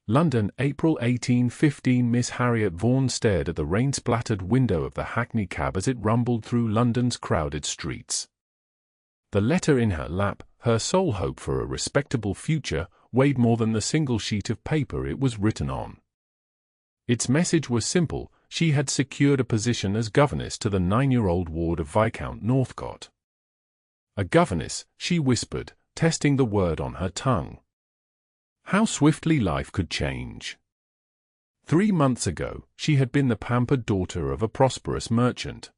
London, April 1815. Miss Harriet Vaughan stared at the rain-splattered window of the hackney cab as it rumbled through London's crowded streets. The letter in her lap, her sole hope for a respectable future, weighed more than the single sheet of paper it was written on. Its message was simple: she had secured a position as governess to the 9-year-old ward of Viscount Northcott. A governess, she whispered, testing the word on her tongue. How swiftly life could change. 3 months ago, she had been the pampered daughter of a prosperous merchant.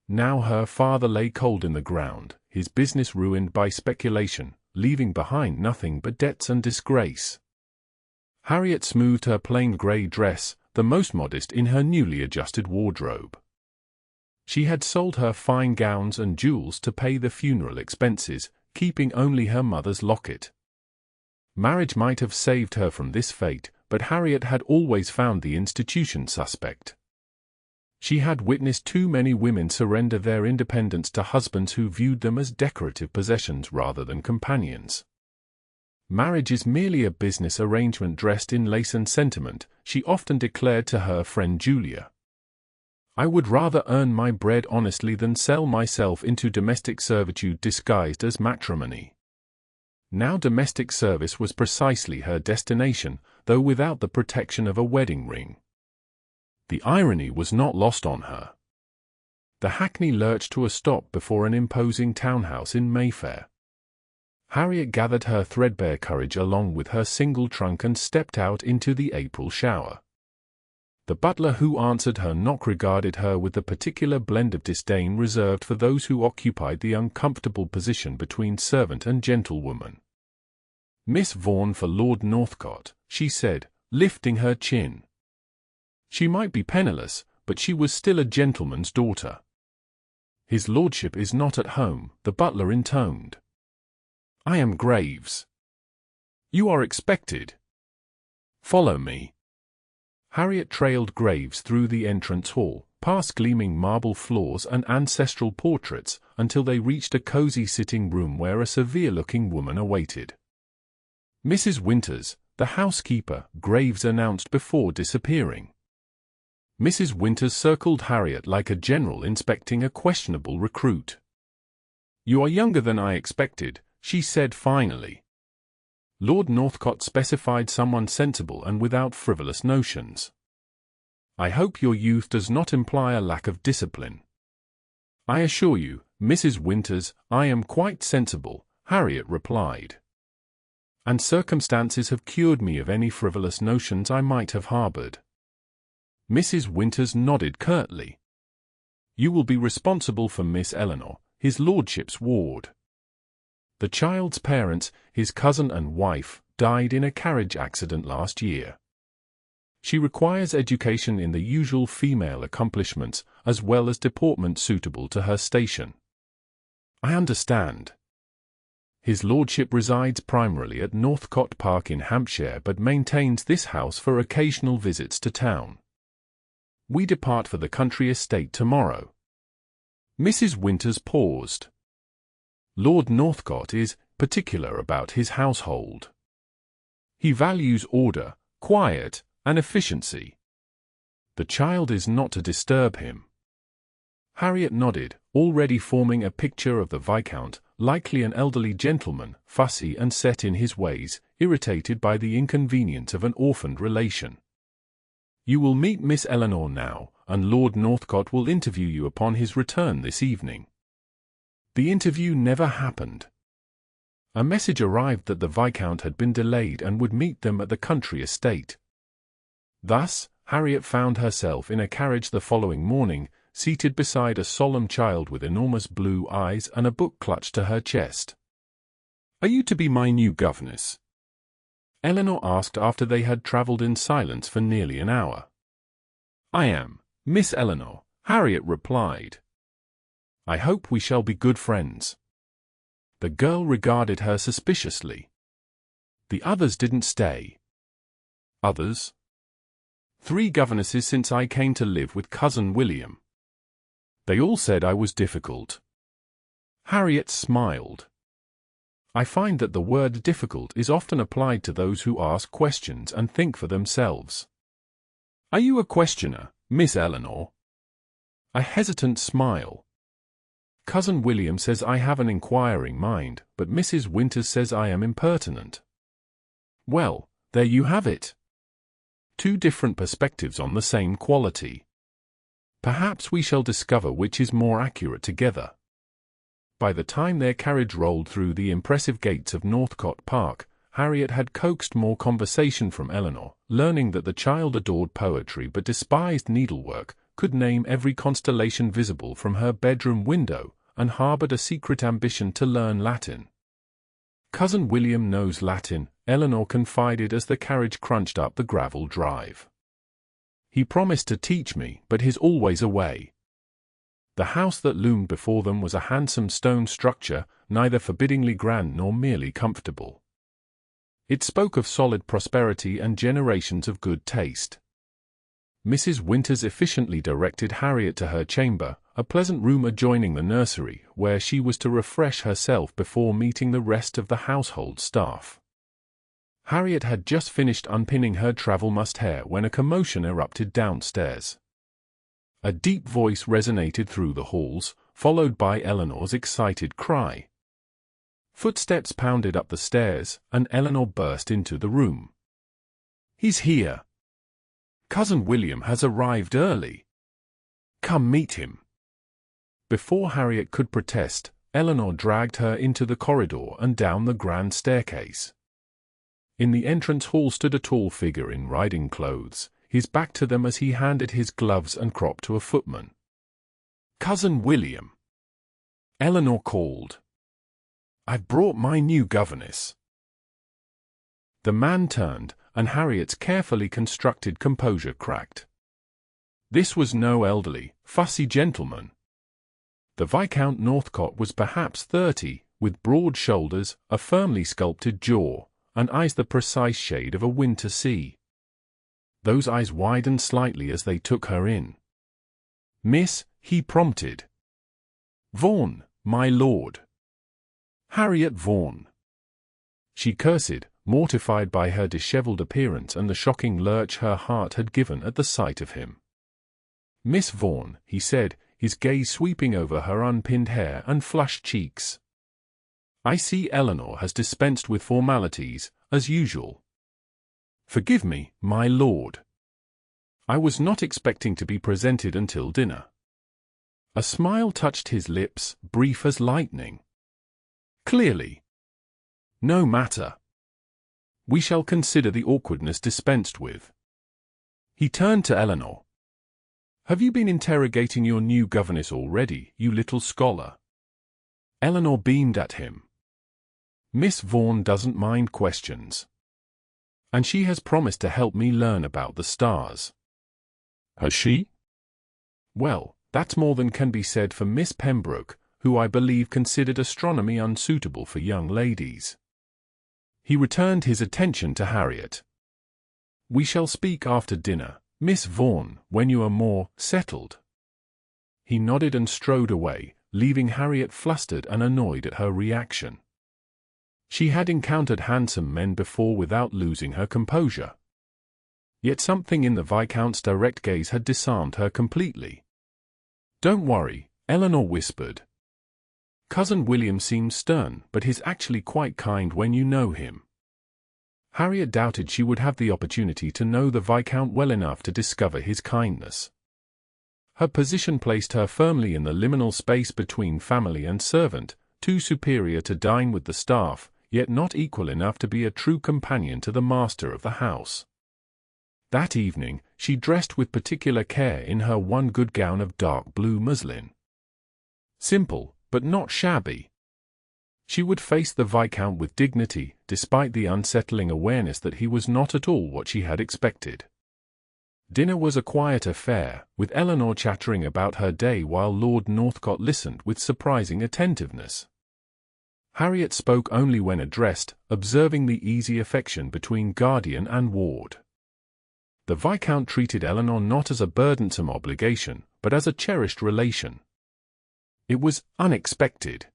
Now her father lay cold in the ground, his business ruined by speculation, leaving behind nothing but debts and disgrace. Harriet smoothed her plain grey dress, the most modest in her newly adjusted wardrobe. She had sold her fine gowns and jewels to pay the funeral expenses, keeping only her mother's locket. Marriage might have saved her from this fate, but Harriet had always found the institution suspect. She had witnessed too many women surrender their independence to husbands who viewed them as decorative possessions rather than companions. Marriage is merely a business arrangement dressed in lace and sentiment, she often declared to her friend Julia. I would rather earn my bread honestly than sell myself into domestic servitude disguised as matrimony. Now domestic service was precisely her destination, though without the protection of a wedding ring. The irony was not lost on her. The hackney lurched to a stop before an imposing townhouse in Mayfair. Harriet gathered her threadbare courage along with her single trunk and stepped out into the April shower. The butler who answered her knock regarded her with the particular blend of disdain reserved for those who occupied the uncomfortable position between servant and gentlewoman. Miss Vaughan for Lord Northcott, she said, lifting her chin. She might be penniless, but she was still a gentleman's daughter. His lordship is not at home, the butler intoned. I am Graves. You are expected. Follow me. Harriet trailed Graves through the entrance hall, past gleaming marble floors and ancestral portraits, until they reached a cozy sitting room where a severe-looking woman awaited. Mrs. Winters, the housekeeper, Graves announced before disappearing. Mrs. Winters circled Harriet like a general inspecting a questionable recruit. You are younger than I expected, she said finally. Lord Northcott specified someone sensible and without frivolous notions. I hope your youth does not imply a lack of discipline. I assure you, Mrs. Winters, I am quite sensible, Harriet replied. And circumstances have cured me of any frivolous notions I might have harbored. Mrs. Winters nodded curtly. You will be responsible for Miss Eleanor, his lordship's ward. The child's parents, his cousin and wife, died in a carriage accident last year. She requires education in the usual female accomplishments, as well as deportment suitable to her station. I understand. His lordship resides primarily at Northcott Park in Hampshire but maintains this house for occasional visits to town. We depart for the country estate tomorrow. Mrs. Winters paused. Lord Northcott is particular about his household. He values order, quiet, and efficiency. The child is not to disturb him. Harriet nodded, already forming a picture of the Viscount, likely an elderly gentleman, fussy and set in his ways, irritated by the inconvenience of an orphaned relation. You will meet Miss Eleanor now, and Lord Northcott will interview you upon his return this evening. The interview never happened. A message arrived that the Viscount had been delayed and would meet them at the country estate. Thus, Harriet found herself in a carriage the following morning, seated beside a solemn child with enormous blue eyes and a book clutched to her chest. Are you to be my new governess? Eleanor asked after they had travelled in silence for nearly an hour. I am, Miss Eleanor, Harriet replied. I hope we shall be good friends. The girl regarded her suspiciously. The others didn't stay. Others? 3 governesses since I came to live with Cousin William. They all said I was difficult. Harriet smiled. I find that the word difficult is often applied to those who ask questions and think for themselves. Are you a questioner, Miss Eleanor? A hesitant smile. Cousin William says I have an inquiring mind, but Mrs. Winters says I am impertinent. Well, there you have it. Two different perspectives on the same quality. Perhaps we shall discover which is more accurate together. By the time their carriage rolled through the impressive gates of Northcott Park, Harriet had coaxed more conversation from Eleanor, learning that the child adored poetry but despised needlework, could name every constellation visible from her bedroom window, and harbored a secret ambition to learn Latin. Cousin William knows Latin, Eleanor confided as the carriage crunched up the gravel drive. He promised to teach me, but he's always away. The house that loomed before them was a handsome stone structure, neither forbiddingly grand nor merely comfortable. It spoke of solid prosperity and generations of good taste. Mrs. Winters efficiently directed Harriet to her chamber, a pleasant room adjoining the nursery, where she was to refresh herself before meeting the rest of the household staff. Harriet had just finished unpinning her travel-mussed hair when a commotion erupted downstairs. A deep voice resonated through the halls, followed by Eleanor's excited cry. Footsteps pounded up the stairs, and Eleanor burst into the room. "He's here! Cousin William has arrived early. Come meet him." Before Harriet could protest, Eleanor dragged her into the corridor and down the grand staircase. In the entrance hall stood a tall figure in riding clothes, his back to them as he handed his gloves and crop to a footman. "Cousin William," Eleanor called. "I've brought my new governess." The man turned, and Harriet's carefully constructed composure cracked. This was no elderly, fussy gentleman. The Viscount Northcott was perhaps 30, with broad shoulders, a firmly sculpted jaw, and eyes the precise shade of a winter sea. Those eyes widened slightly as they took her in. "Miss," he prompted. "Vaughan, my lord. Harriet Vaughan." She cursed, mortified by her dishevelled appearance and the shocking lurch her heart had given at the sight of him. "Miss Vaughan," he said, his gaze sweeping over her unpinned hair and flushed cheeks. "I see Eleanor has dispensed with formalities, as usual. Forgive me, my lord. I was not expecting to be presented until dinner." A smile touched his lips, brief as lightning. "Clearly. No matter. We shall consider the awkwardness dispensed with." He turned to Eleanor. "Have you been interrogating your new governess already, you little scholar?" Eleanor beamed at him. "Miss Vaughan doesn't mind questions. And she has promised to help me learn about the stars." "Has she?" "Well, that's more than can be said for Miss Pembroke, who I believe considered astronomy unsuitable for young ladies." He returned his attention to Harriet. "We shall speak after dinner, Miss Vaughan, when you are more settled." He nodded and strode away, leaving Harriet flustered and annoyed at her reaction. She had encountered handsome men before without losing her composure. Yet something in the Viscount's direct gaze had disarmed her completely. "Don't worry," Eleanor whispered. "Cousin William seems stern, but he's actually quite kind when you know him." Harriet doubted she would have the opportunity to know the Viscount well enough to discover his kindness. Her position placed her firmly in the liminal space between family and servant, too superior to dine with the staff, yet not equal enough to be a true companion to the master of the house. That evening, she dressed with particular care in her one good gown of dark blue muslin. Simple, but not shabby. She would face the Viscount with dignity, despite the unsettling awareness that he was not at all what she had expected. Dinner was a quiet affair, with Eleanor chattering about her day while Lord Northcott listened with surprising attentiveness. Harriet spoke only when addressed, observing the easy affection between guardian and ward. The Viscount treated Eleanor not as a burdensome obligation, but as a cherished relation. It was unexpected.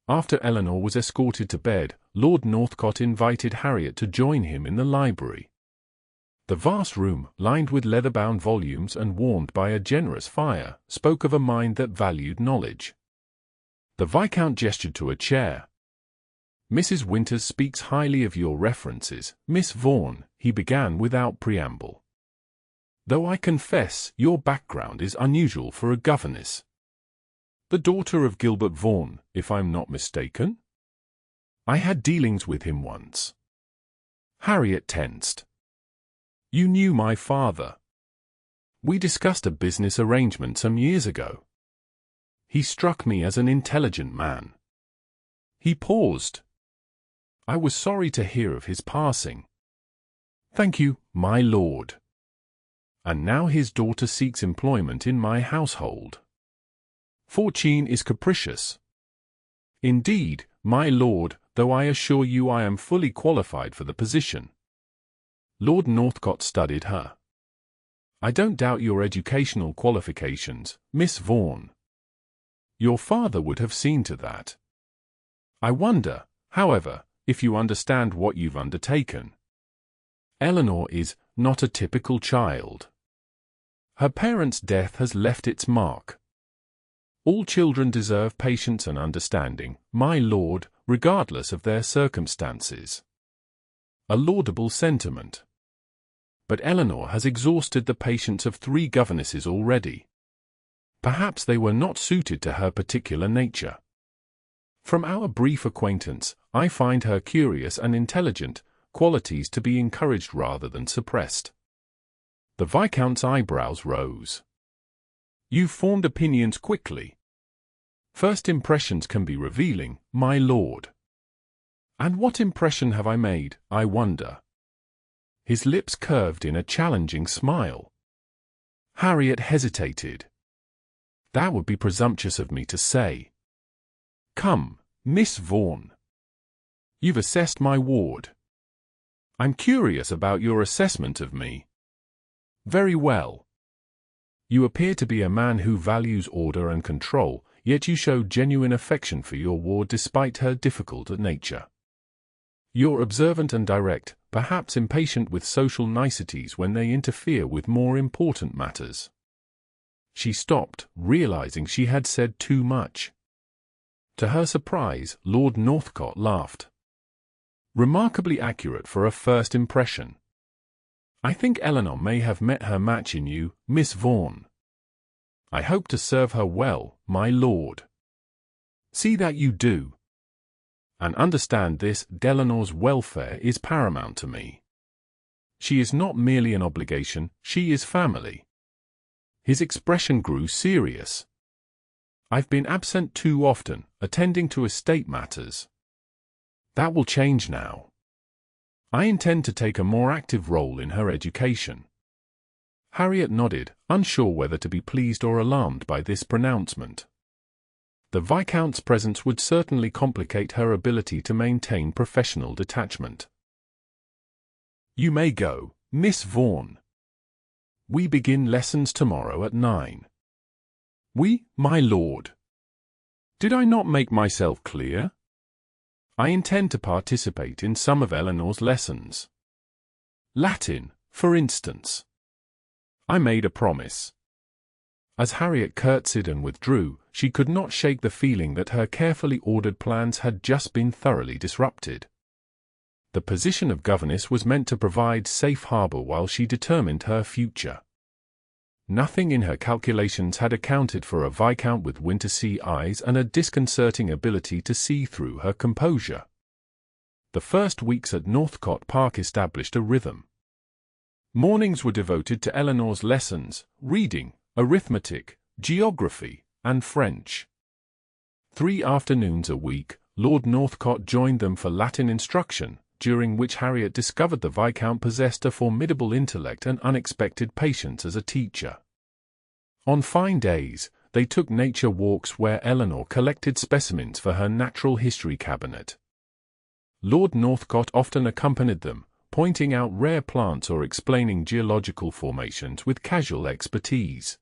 After Eleanor was escorted to bed, Lord Northcott invited Harriet to join him in the library. The vast room, lined with leather-bound volumes and warmed by a generous fire, spoke of a mind that valued knowledge. The Viscount gestured to a chair. "Mrs. Winters speaks highly of your references, Miss Vaughan," he began without preamble. "Though I confess your background is unusual for a governess. The daughter of Gilbert Vaughan, if I'm not mistaken? I had dealings with him once." Harriet tensed. "You knew my father. We discussed a business arrangement some years ago. He struck me as an intelligent man." He paused. "I was sorry to hear of his passing." "Thank you, my lord. And now his daughter seeks employment in my household. Fortune is capricious." "Indeed, my lord, though I assure you I am fully qualified for the position." Lord Northcott studied her. "I don't doubt your educational qualifications, Miss Vaughan. Your father would have seen to that. I wonder, however, if you understand what you've undertaken. Eleanor is not a typical child. Her parents' death has left its mark. All children deserve patience and understanding, my lord, regardless of their circumstances." A laudable sentiment. But Eleanor has exhausted the patience of 3 governesses already. Perhaps they were not suited to her particular nature. From our brief acquaintance, I find her curious and intelligent, qualities to be encouraged rather than suppressed. The Viscount's eyebrows rose. "You've formed opinions quickly. First impressions can be revealing, my lord. And what impression have I made, I wonder?" His lips curved in a challenging smile. Harriet hesitated. "That would be presumptuous of me to say." "Come, Miss Vaughan. You've assessed my ward. I'm curious about your assessment of me." "Very well. You appear to be a man who values order and control, yet you show genuine affection for your ward despite her difficult nature. You're observant and direct, perhaps impatient with social niceties when they interfere with more important matters." She stopped, realizing she had said too much. To her surprise, Lord Northcott laughed. "Remarkably accurate for a first impression. I think Eleanor may have met her match in you, Miss Vaughan. I hope to serve her well, my lord. See that you do. And understand this, Eleanor's welfare is paramount to me. She is not merely an obligation, she is family." His expression grew serious. "I've been absent too often, attending to estate matters. That will change now. I intend to take a more active role in her education." Harriet nodded, unsure whether to be pleased or alarmed by this pronouncement. The Viscount's presence would certainly complicate her ability to maintain professional detachment. "You may go, Miss Vaughan. We begin lessons tomorrow at 9. "We, my lord. Did I not make myself clear? I intend to participate in some of Eleanor's lessons. Latin, for instance. I made a promise." As Harriet curtsied and withdrew, she could not shake the feeling that her carefully ordered plans had just been thoroughly disrupted. The position of governess was meant to provide safe harbor while she determined her future. Nothing in her calculations had accounted for a viscount with winter-sea eyes and a disconcerting ability to see through her composure. The first weeks at Northcott Park established a rhythm. Mornings were devoted to Eleanor's lessons, reading, arithmetic, geography, and French. 3 afternoons a week, Lord Northcott joined them for Latin instruction, during which Harriet discovered the Viscount possessed a formidable intellect and unexpected patience as a teacher. On fine days, they took nature walks where Eleanor collected specimens for her natural history cabinet. Lord Northcott often accompanied them, pointing out rare plants or explaining geological formations with casual expertise.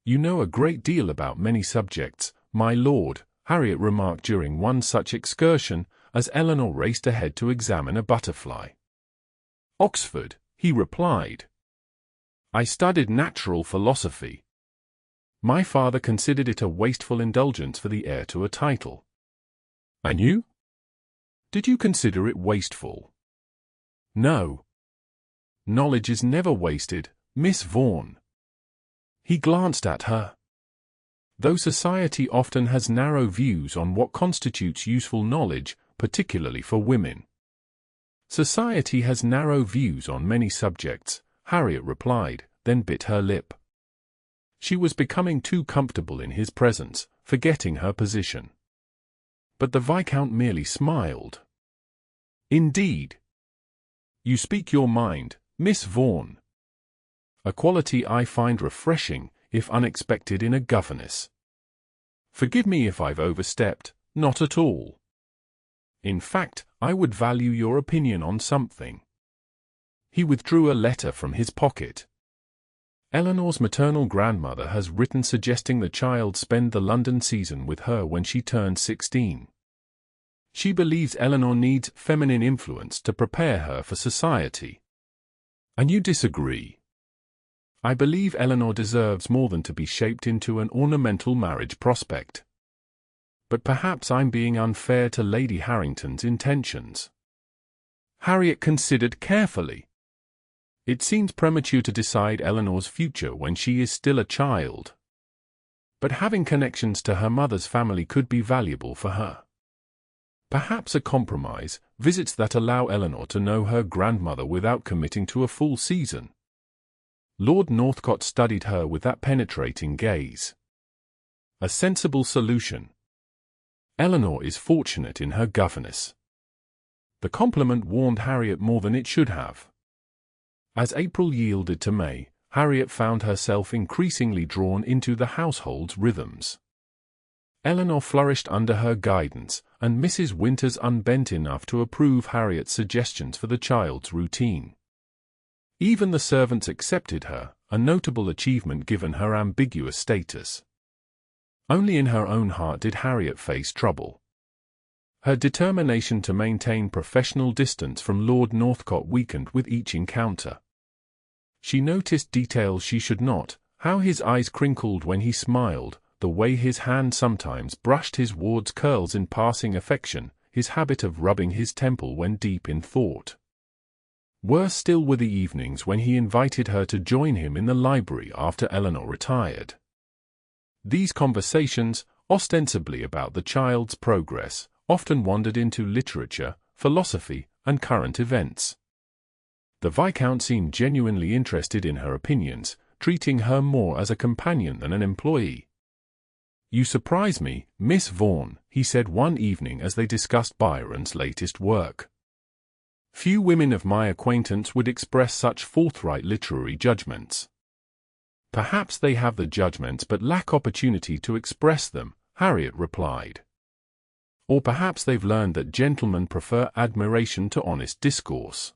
"You know a great deal about many subjects, my lord," Harriet remarked during one such excursion, as Eleanor raced ahead to examine a butterfly. "Oxford," he replied. "I studied natural philosophy. My father considered it a wasteful indulgence for the heir to a title." "And you? Did you consider it wasteful?" "No. Knowledge is never wasted, Miss Vaughan." He glanced at her. Though society often has narrow views on what constitutes useful knowledge, particularly for women. "Society has narrow views on many subjects," Harriet replied, then bit her lip. She was becoming too comfortable in his presence, forgetting her position. But the Viscount merely smiled. "Indeed. You speak your mind, Miss Vaughan. A quality I find refreshing, if unexpected, in a governess. Forgive me if I've overstepped, not at all. In fact, I would value your opinion on something." He withdrew a letter from his pocket. "Eleanor's maternal grandmother has written suggesting the child spend the London season with her when she turns 16. She believes Eleanor needs feminine influence to prepare her for society." "And you disagree?" "I believe Eleanor deserves more than to be shaped into an ornamental marriage prospect. But perhaps I'm being unfair to Lady Harrington's intentions." Harriet considered carefully. It seems premature to decide Eleanor's future when she is still a child. But having connections to her mother's family could be valuable for her. Perhaps a compromise, visits that allow Eleanor to know her grandmother without committing to a full season. Lord Northcott studied her with that penetrating gaze. A sensible solution. Eleanor is fortunate in her governess. The compliment warned Harriet more than it should have. As April yielded to May, Harriet found herself increasingly drawn into the household's rhythms. Eleanor flourished under her guidance, and Mrs. Winters unbent enough to approve Harriet's suggestions for the child's routine. Even the servants accepted her, a notable achievement given her ambiguous status. Only in her own heart did Harriet face trouble. Her determination to maintain professional distance from Lord Northcott weakened with each encounter. She noticed details she should not, how his eyes crinkled when he smiled, the way his hand sometimes brushed his ward's curls in passing affection, his habit of rubbing his temple when deep in thought. Worse still were the evenings when he invited her to join him in the library after Eleanor retired. These conversations, ostensibly about the child's progress, often wandered into literature, philosophy, and current events. The Viscount seemed genuinely interested in her opinions, treating her more as a companion than an employee. "You surprise me, Miss Vaughan," he said one evening as they discussed Byron's latest work. "Few women of my acquaintance would express such forthright literary judgments." "Perhaps they have the judgments but lack opportunity to express them," Harriet replied. "Or perhaps they've learned that gentlemen prefer admiration to honest discourse."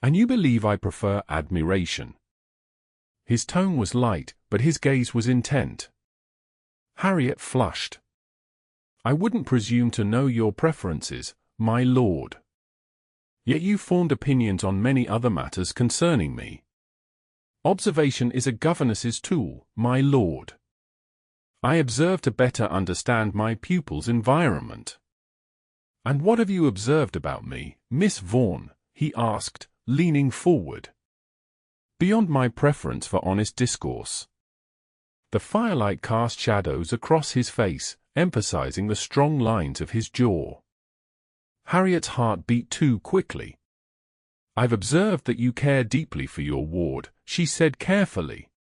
"And you believe I prefer admiration?" His tone was light, but his gaze was intent. Harriet flushed. "I wouldn't presume to know your preferences, my lord. Yet you formed opinions on many other matters concerning me." "Observation is a governess's tool, my lord. I observe to better understand my pupil's environment." "And what have you observed about me, Miss Vaughan?" he asked, leaning forward. "Beyond my preference for honest discourse." The firelight cast shadows across his face, emphasizing the strong lines of his jaw. Harriet's heart beat too quickly. "I've observed that you care deeply for your ward," she said carefully.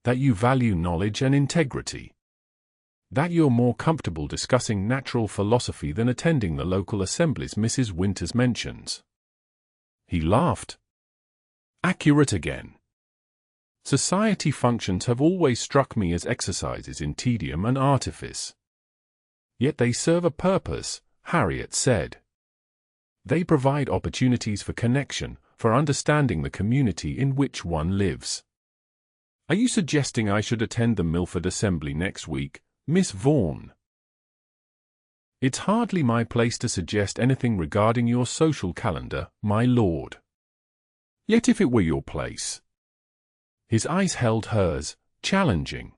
"That you value knowledge and integrity. That you're more comfortable discussing natural philosophy than attending the local assemblies Mrs. Winters mentions." He laughed. "Accurate again. Society functions have always struck me as exercises in tedium and artifice. Yet they serve a purpose," Harriet said. "They provide opportunities for connection, for understanding the community in which one lives." "Are you suggesting I should attend the Milford Assembly next week, Miss Vaughan?" It's hardly my place to suggest anything regarding your social calendar, my lord. Yet if it were your place. His eyes held hers, challenging.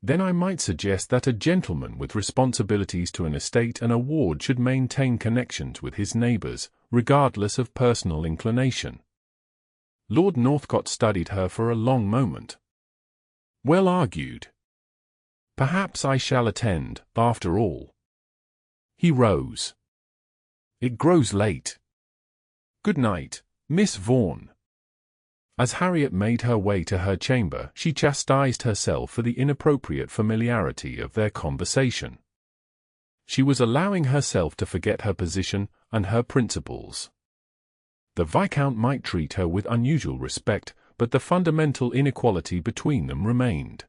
Then I might suggest that a gentleman with responsibilities to an estate and a ward should maintain connections with his neighbours, regardless of personal inclination. Lord Northcott studied her for a long moment. Well argued. Perhaps I shall attend, after all. He rose. It grows late. Good night, Miss Vaughan. As Harriet made her way to her chamber, she chastised herself for the inappropriate familiarity of their conversation. She was allowing herself to forget her position and her principles. The Viscount might treat her with unusual respect, but the fundamental inequality between them remained.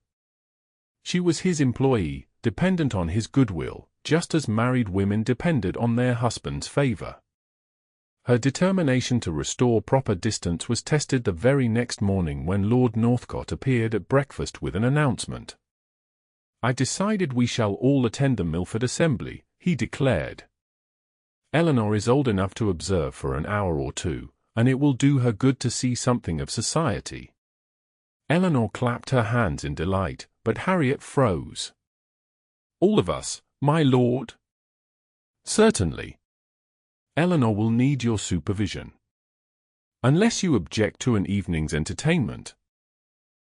She was his employee, dependent on his goodwill, just as married women depended on their husband's favor. Her determination to restore proper distance was tested the very next morning when Lord Northcott appeared at breakfast with an announcement. "I've decided we shall all attend the Milford Assembly," he declared. "Eleanor is old enough to observe for an hour or two, and it will do her good to see something of society." Eleanor clapped her hands in delight, but Harriet froze. "All of us, my lord?" "Certainly. Eleanor will need your supervision. Unless you object to an evening's entertainment."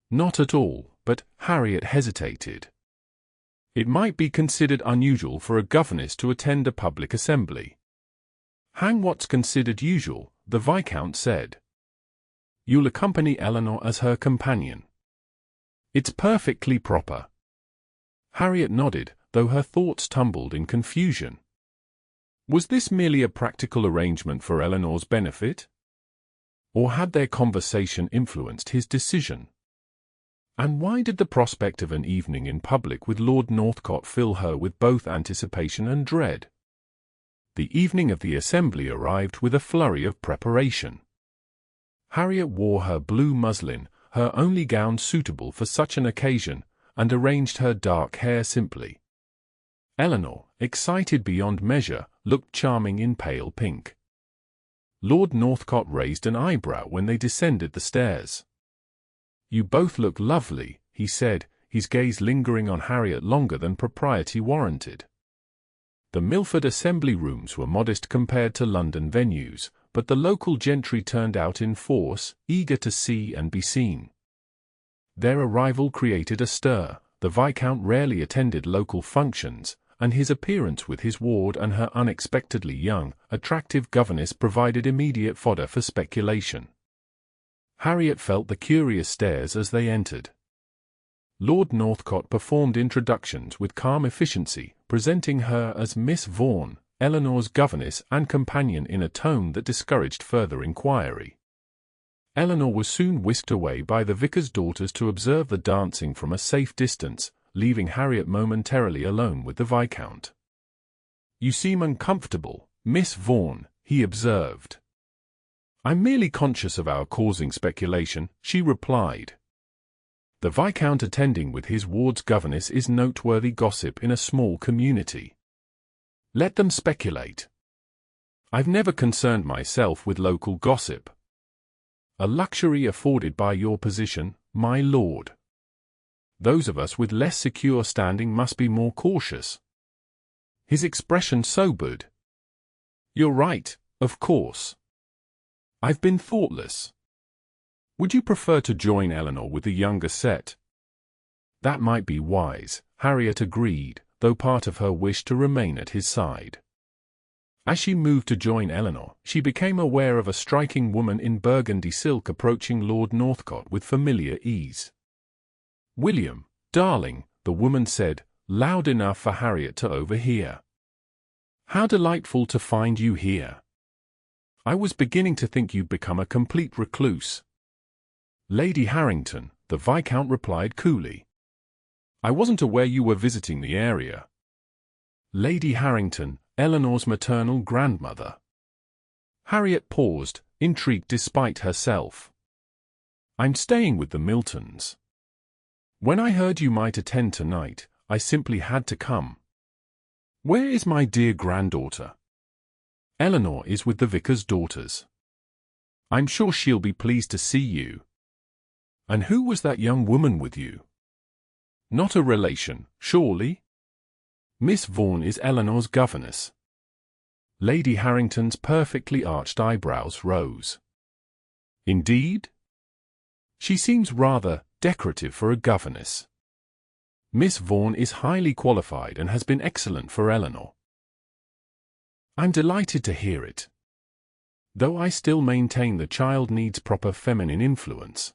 "Not at all," but Harriet hesitated. It might be considered unusual for a governess to attend a public assembly. "Hang what's considered usual," the Viscount said. "You'll accompany Eleanor as her companion." "It's perfectly proper." Harriet nodded, though her thoughts tumbled in confusion. Was this merely a practical arrangement for Eleanor's benefit? Or had their conversation influenced his decision? And why did the prospect of an evening in public with Lord Northcott fill her with both anticipation and dread? The evening of the assembly arrived with a flurry of preparation. Harriet wore her blue muslin, her only gown suitable for such an occasion, and arranged her dark hair simply. Eleanor, excited beyond measure, looked charming in pale pink. Lord Northcott raised an eyebrow when they descended the stairs. "You both look lovely," he said, his gaze lingering on Harriet longer than propriety warranted. The Milford Assembly Rooms were modest compared to London venues, but the local gentry turned out in force, eager to see and be seen. Their arrival created a stir. The Viscount rarely attended local functions, and his appearance with his ward and her unexpectedly young, attractive governess provided immediate fodder for speculation. Harriet felt the curious stares as they entered. Lord Northcott performed introductions with calm efficiency, presenting her as Miss Vaughan, Eleanor's governess and companion in a tone that discouraged further inquiry. Eleanor was soon whisked away by the vicar's daughters to observe the dancing from a safe distance, leaving Harriet momentarily alone with the Viscount. "You seem uncomfortable, Miss Vaughan," he observed. "I'm merely conscious of our causing speculation," she replied. The Viscount attending with his ward's governess is noteworthy gossip in a small community. Let them speculate. I've never concerned myself with local gossip. A luxury afforded by your position, my lord. Those of us with less secure standing must be more cautious." His expression sobered. "You're right, of course. I've been thoughtless. Would you prefer to join Eleanor with the younger set?" "That might be wise," Harriet agreed, though part of her wished to remain at his side. As she moved to join Eleanor, she became aware of a striking woman in burgundy silk approaching Lord Northcott with familiar ease. "William, darling," the woman said, loud enough for Harriet to overhear. "How delightful to find you here. I was beginning to think you'd become a complete recluse." "Lady Harrington," the Viscount replied coolly. "I wasn't aware you were visiting the area." Lady Harrington, Eleanor's maternal grandmother. Harriet paused, intrigued despite herself. "I'm staying with the Miltons. When I heard you might attend tonight, I simply had to come." Where is my dear granddaughter? Eleanor is with the vicar's daughters. I'm sure she'll be pleased to see you. And who was that young woman with you? Not a relation, surely? Miss Vaughan is Eleanor's governess. Lady Harrington's perfectly arched eyebrows rose. Indeed? She seems rather decorative for a governess. Miss Vaughan is highly qualified and has been excellent for Eleanor. I'm delighted to hear it. Though I still maintain the child needs proper feminine influence.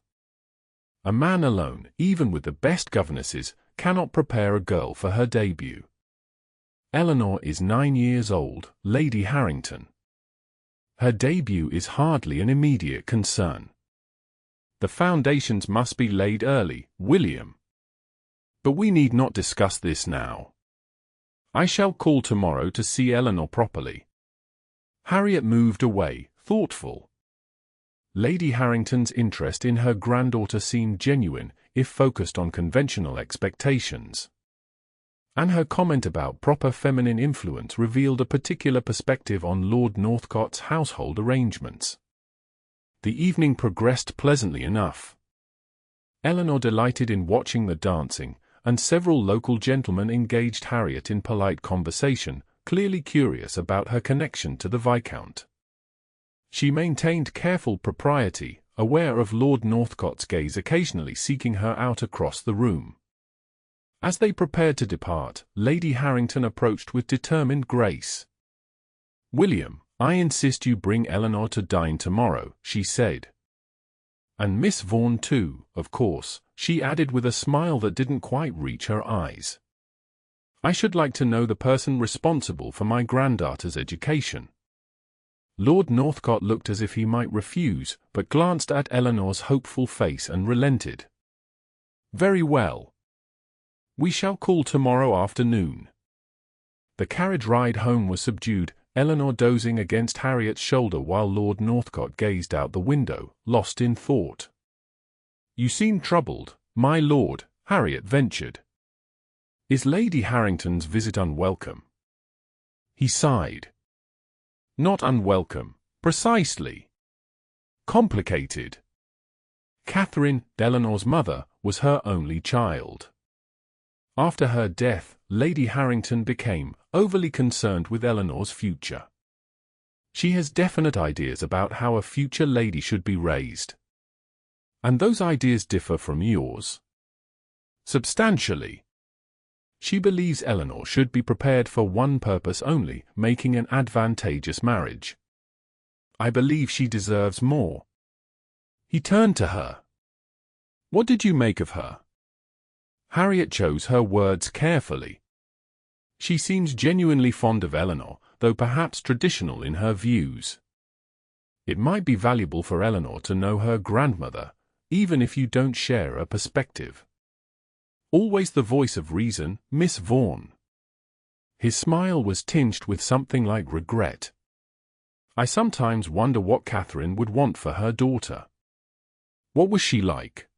A man alone, even with the best governesses, cannot prepare a girl for her debut. Eleanor is 9 years old, Lady Harrington. Her debut is hardly an immediate concern. The foundations must be laid early, William. But we need not discuss this now. I shall call tomorrow to see Eleanor properly. Harriet moved away, thoughtful. Lady Harrington's interest in her granddaughter seemed genuine, if focused on conventional expectations. And her comment about proper feminine influence revealed a particular perspective on Lord Northcott's household arrangements. The evening progressed pleasantly enough. Eleanor delighted in watching the dancing, and several local gentlemen engaged Harriet in polite conversation, clearly curious about her connection to the Viscount. She maintained careful propriety, aware of Lord Northcott's gaze occasionally seeking her out across the room. As they prepared to depart, Lady Harrington approached with determined grace. "William, I insist you bring Eleanor to dine tomorrow," she said. "And Miss Vaughan too, of course," she added with a smile that didn't quite reach her eyes. "I should like to know the person responsible for my granddaughter's education." Lord Northcott looked as if he might refuse, but glanced at Eleanor's hopeful face and relented. "Very well. We shall call tomorrow afternoon." The carriage ride home was subdued, Eleanor dozing against Harriet's shoulder while Lord Northcott gazed out the window, lost in thought. "You seem troubled, my lord," Harriet ventured. "Is Lady Harrington's visit unwelcome?" He sighed. "Not unwelcome, precisely. Complicated. Catherine, Eleanor's mother, was her only child. After her death, Lady Harrington became overly concerned with Eleanor's future. She has definite ideas about how a future lady should be raised. And those ideas differ from yours. Substantially. She believes Eleanor should be prepared for one purpose only, making an advantageous marriage. I believe she deserves more." He turned to her. "What did you make of her?" Harriet chose her words carefully. "She seems genuinely fond of Eleanor, though perhaps traditional in her views. It might be valuable for Eleanor to know her grandmother, even if you don't share a perspective. Always the voice of reason, Miss Vaughan." His smile was tinged with something like regret. "I sometimes wonder what Catherine would want for her daughter." "What was she like?"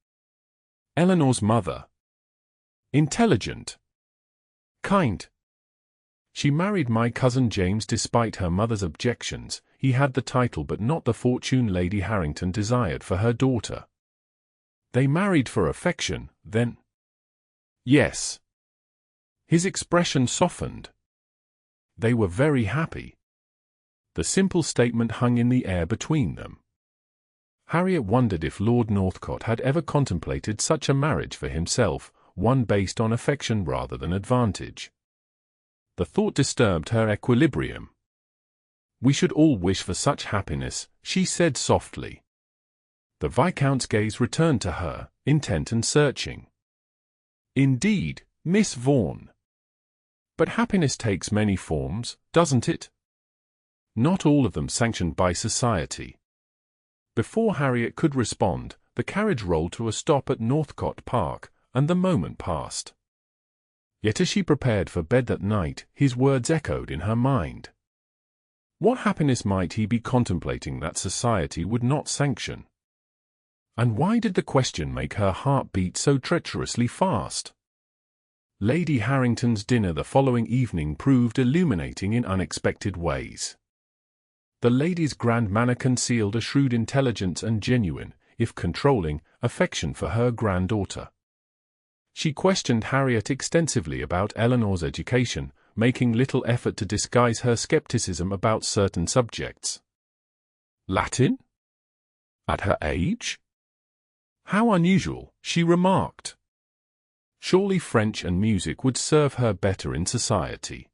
"Eleanor's mother. Intelligent. Kind. She married my cousin James despite her mother's objections. He had the title but not the fortune Lady Harrington desired for her daughter." "They married for affection, then?" "Yes." His expression softened. "They were very happy." The simple statement hung in the air between them. Harriet wondered if Lord Northcott had ever contemplated such a marriage for himself, one based on affection rather than advantage. The thought disturbed her equilibrium. "We should all wish for such happiness," she said softly. The Viscount's gaze returned to her, intent and searching. "Indeed, Miss Vaughan. But happiness takes many forms, doesn't it? Not all of them sanctioned by society." Before Harriet could respond, the carriage rolled to a stop at Northcott Park, and the moment passed. Yet as she prepared for bed that night, his words echoed in her mind. What happiness might he be contemplating that society would not sanction? And why did the question make her heart beat so treacherously fast? Lady Harrington's dinner the following evening proved illuminating in unexpected ways. The lady's grand manner concealed a shrewd intelligence and genuine, if controlling, affection for her granddaughter. She questioned Harriet extensively about Eleanor's education, making little effort to disguise her skepticism about certain subjects. Latin? At her age? How unusual, she remarked. Surely French and music would serve her better in society.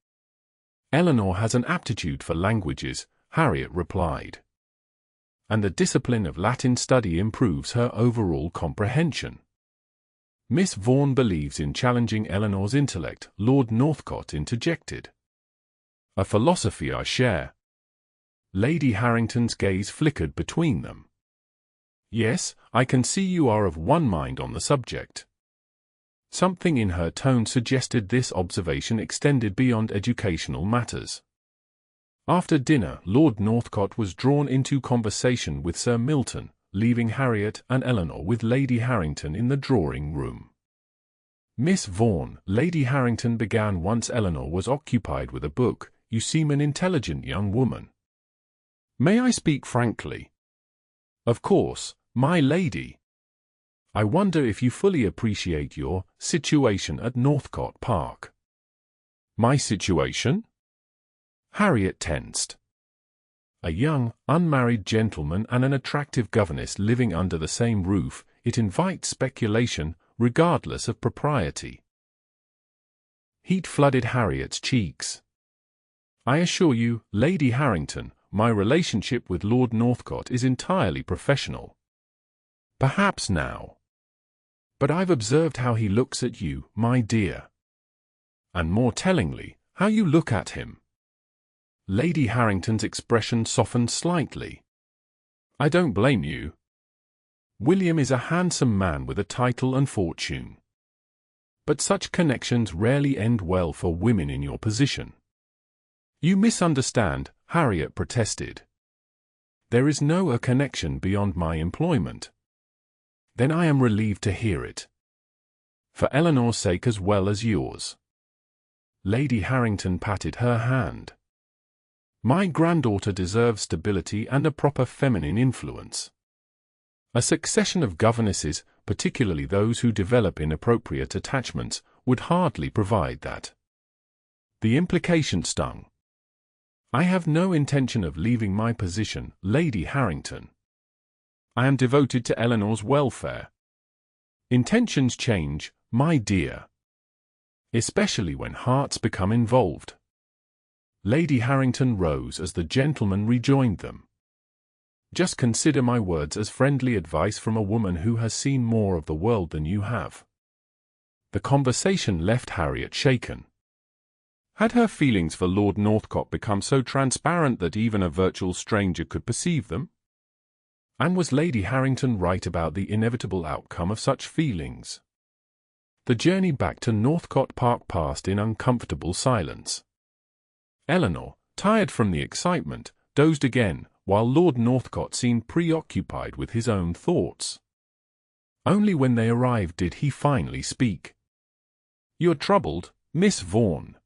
Eleanor has an aptitude for languages, Harriet replied. And the discipline of Latin study improves her overall comprehension. Miss Vaughan believes in challenging Eleanor's intellect, Lord Northcott interjected. A philosophy I share. Lady Harrington's gaze flickered between them. Yes, I can see you are of one mind on the subject. Something in her tone suggested this observation extended beyond educational matters. After dinner, Lord Northcott was drawn into conversation with Sir Milton, leaving Harriet and Eleanor with Lady Harrington in the drawing-room. Miss Vaughan, Lady Harrington began once Eleanor was occupied with a book, you seem an intelligent young woman. May I speak frankly? Of course, my lady. I wonder if you fully appreciate your situation at Northcott Park. My situation? Harriet tensed. A young, unmarried gentleman and an attractive governess living under the same roof, it invites speculation, regardless of propriety. Heat flooded Harriet's cheeks. I assure you, Lady Harrington, my relationship with Lord Northcott is entirely professional. Perhaps now. But I've observed how he looks at you, my dear. And more tellingly, how you look at him. Lady Harrington's expression softened slightly. I don't blame you. William is a handsome man with a title and fortune. But such connections rarely end well for women in your position. You misunderstand, Harriet protested. There is no connection beyond my employment. Then I am relieved to hear it. For Eleanor's sake as well as yours. Lady Harrington patted her hand. My granddaughter deserves stability and a proper feminine influence. A succession of governesses, particularly those who develop inappropriate attachments, would hardly provide that. The implication stung. I have no intention of leaving my position, Lady Harrington. I am devoted to Eleanor's welfare. Intentions change, my dear. Especially when hearts become involved. Lady Harrington rose as the gentleman rejoined them. Just consider my words as friendly advice from a woman who has seen more of the world than you have. The conversation left Harriet shaken. Had her feelings for Lord Northcott become so transparent that even a virtual stranger could perceive them? And was Lady Harrington right about the inevitable outcome of such feelings? The journey back to Northcott Park passed in uncomfortable silence. Eleanor, tired from the excitement, dozed again, while Lord Northcott seemed preoccupied with his own thoughts. Only when they arrived did he finally speak. You're troubled, Miss Vaughan.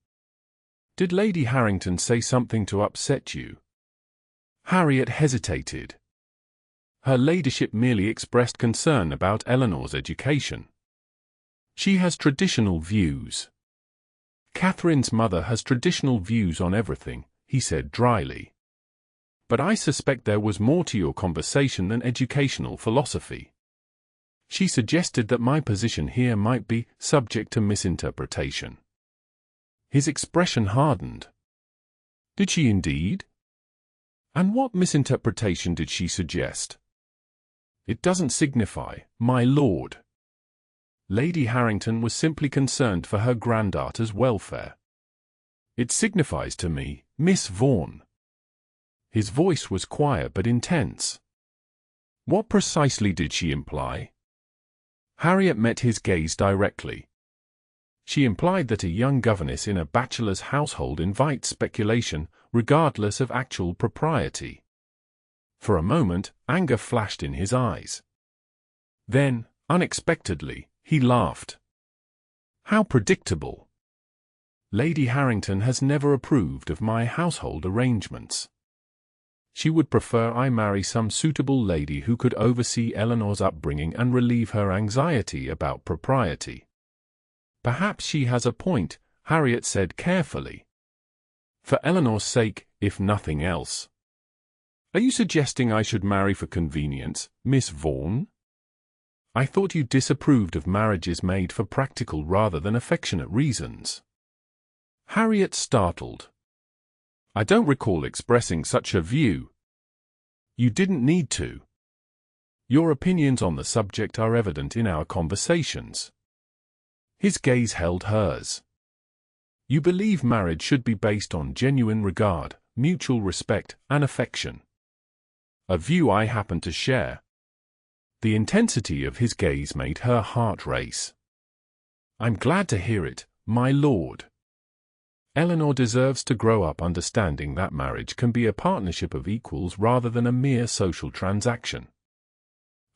Did Lady Harrington say something to upset you? Harriet hesitated. Her ladyship merely expressed concern about Eleanor's education. She has traditional views. Catherine's mother has traditional views on everything, he said dryly. But I suspect there was more to your conversation than educational philosophy. She suggested that my position here might be subject to misinterpretation. His expression hardened. Did she indeed? And what misinterpretation did she suggest? It doesn't signify, my lord. Lady Harrington was simply concerned for her granddaughter's welfare. It signifies to me, Miss Vaughan. His voice was quiet but intense. What precisely did she imply? Harriet met his gaze directly. She implied that a young governess in a bachelor's household invites speculation, regardless of actual propriety. For a moment, anger flashed in his eyes. Then, unexpectedly, he laughed. How predictable. Lady Harrington has never approved of my household arrangements. She would prefer I marry some suitable lady who could oversee Eleanor's upbringing and relieve her anxiety about propriety. Perhaps she has a point, Harriet said carefully. For Eleanor's sake, if nothing else. Are you suggesting I should marry for convenience, Miss Vaughan? I thought you disapproved of marriages made for practical rather than affectionate reasons. Harriet startled. I don't recall expressing such a view. You didn't need to. Your opinions on the subject are evident in our conversations. His gaze held hers. You believe marriage should be based on genuine regard, mutual respect, and affection. A view I happen to share. The intensity of his gaze made her heart race. I'm glad to hear it, my lord. Eleanor deserves to grow up understanding that marriage can be a partnership of equals rather than a mere social transaction.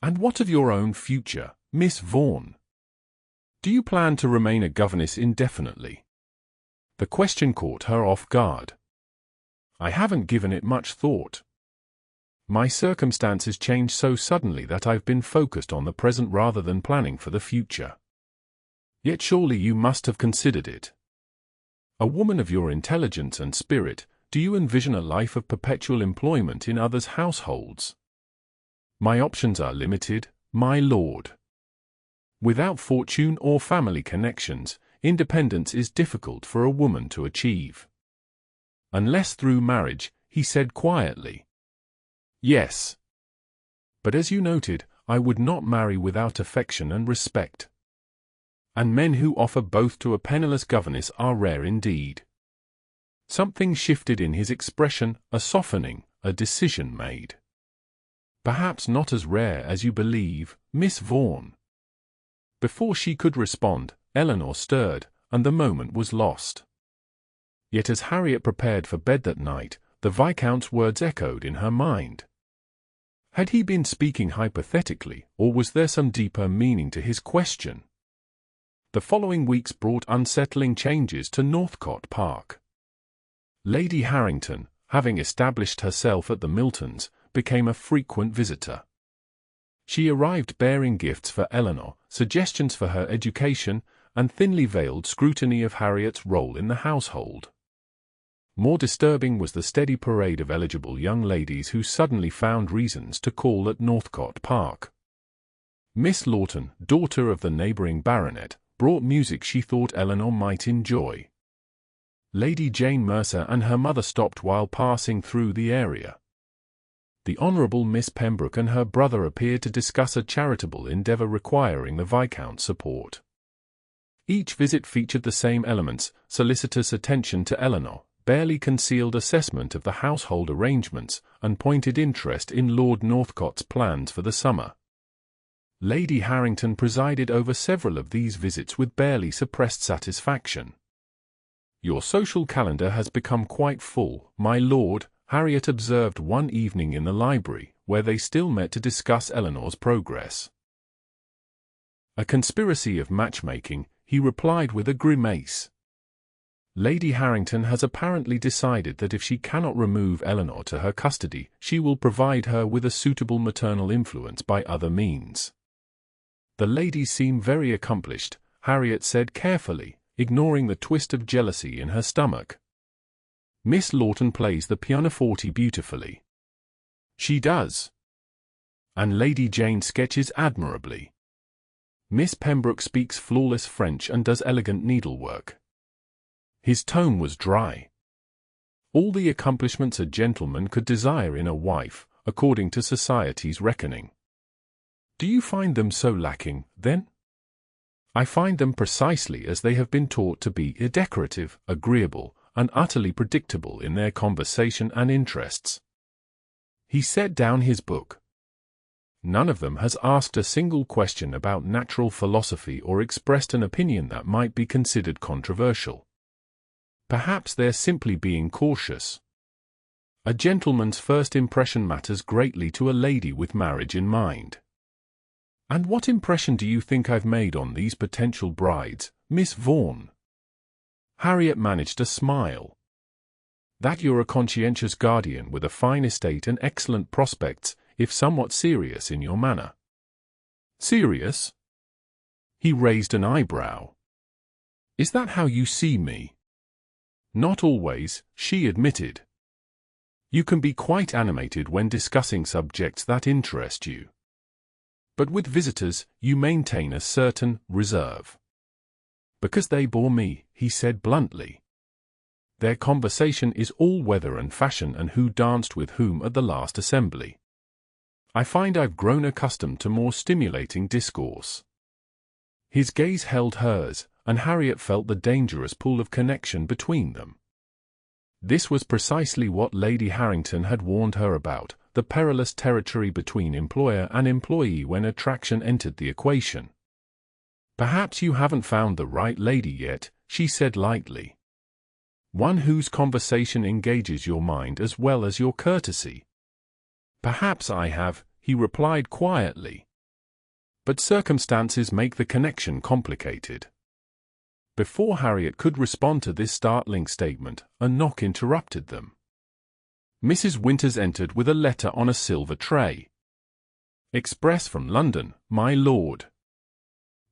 And what of your own future, Miss Vaughan? Do you plan to remain a governess indefinitely? The question caught her off guard. I haven't given it much thought. My circumstances changed so suddenly that I've been focused on the present rather than planning for the future. Yet surely you must have considered it. A woman of your intelligence and spirit, do you envision a life of perpetual employment in others' households? My options are limited, my lord. Without fortune or family connections, independence is difficult for a woman to achieve. Unless through marriage, he said quietly. Yes. But as you noted, I would not marry without affection and respect. And men who offer both to a penniless governess are rare indeed. Something shifted in his expression, a softening, a decision made. Perhaps not as rare as you believe, Miss Vaughan. Before she could respond, Eleanor stirred, and the moment was lost. Yet as Harriet prepared for bed that night, the Viscount's words echoed in her mind. Had he been speaking hypothetically, or was there some deeper meaning to his question? The following weeks brought unsettling changes to Northcott Park. Lady Harrington, having established herself at the Miltons, became a frequent visitor. She arrived bearing gifts for Eleanor, suggestions for her education, and thinly veiled scrutiny of Harriet's role in the household. More disturbing was the steady parade of eligible young ladies who suddenly found reasons to call at Northcott Park. Miss Lawton, daughter of the neighbouring baronet, brought music she thought Eleanor might enjoy. Lady Jane Mercer and her mother stopped while passing through the area. The Honourable Miss Pembroke and her brother appeared to discuss a charitable endeavour requiring the Viscount's support. Each visit featured the same elements: solicitous attention to Eleanor, barely concealed assessment of the household arrangements, and pointed interest in Lord Northcott's plans for the summer. Lady Harrington presided over several of these visits with barely suppressed satisfaction. Your social calendar has become quite full, my lord, Harriet observed one evening in the library, where they still met to discuss Eleanor's progress. A conspiracy of matchmaking, he replied with a grimace. Lady Harrington has apparently decided that if she cannot remove Eleanor to her custody, she will provide her with a suitable maternal influence by other means. The ladies seem very accomplished, Harriet said carefully, ignoring the twist of jealousy in her stomach. Miss Lawton plays the pianoforte beautifully. She does. And Lady Jane sketches admirably. Miss Pembroke speaks flawless French and does elegant needlework. His tone was dry. All the accomplishments a gentleman could desire in a wife, according to society's reckoning. Do you find them so lacking, then? I find them precisely as they have been taught to be indecorative, agreeable, and utterly predictable in their conversation and interests. He set down his book. None of them has asked a single question about natural philosophy or expressed an opinion that might be considered controversial. Perhaps they're simply being cautious. A gentleman's first impression matters greatly to a lady with marriage in mind. And what impression do you think I've made on these potential brides, Miss Vaughan? Harriet managed a smile. That you're a conscientious guardian with a fine estate and excellent prospects, if somewhat serious in your manner. Serious? He raised an eyebrow. Is that how you see me? Not always, she admitted. You can be quite animated when discussing subjects that interest you. But with visitors, you maintain a certain reserve. Because they bore me, he said bluntly. Their conversation is all weather and fashion and who danced with whom at the last assembly. I find I've grown accustomed to more stimulating discourse. His gaze held hers, and Harriet felt the dangerous pull of connection between them. This was precisely what Lady Harrington had warned her about, the perilous territory between employer and employee when attraction entered the equation. Perhaps you haven't found the right lady yet, she said lightly. One whose conversation engages your mind as well as your courtesy. Perhaps I have, he replied quietly. But circumstances make the connection complicated. Before Harriet could respond to this startling statement, a knock interrupted them. Mrs. Winters entered with a letter on a silver tray. Express from London, my lord.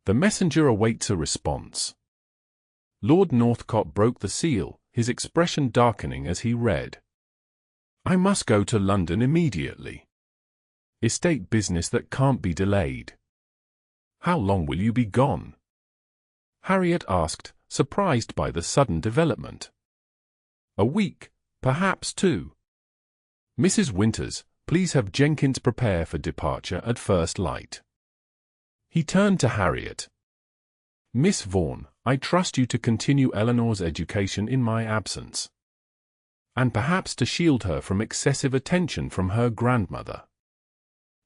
The messenger awaits a response. Lord Northcott broke the seal, his expression darkening as he read. I must go to London immediately. Estate business that can't be delayed. How long will you be gone? Harriet asked, surprised by the sudden development. A week, perhaps 2. Mrs. Winters, please have Jenkins prepare for departure at first light. He turned to Harriet. Miss Vaughan, I trust you to continue Eleanor's education in my absence. And perhaps to shield her from excessive attention from her grandmother.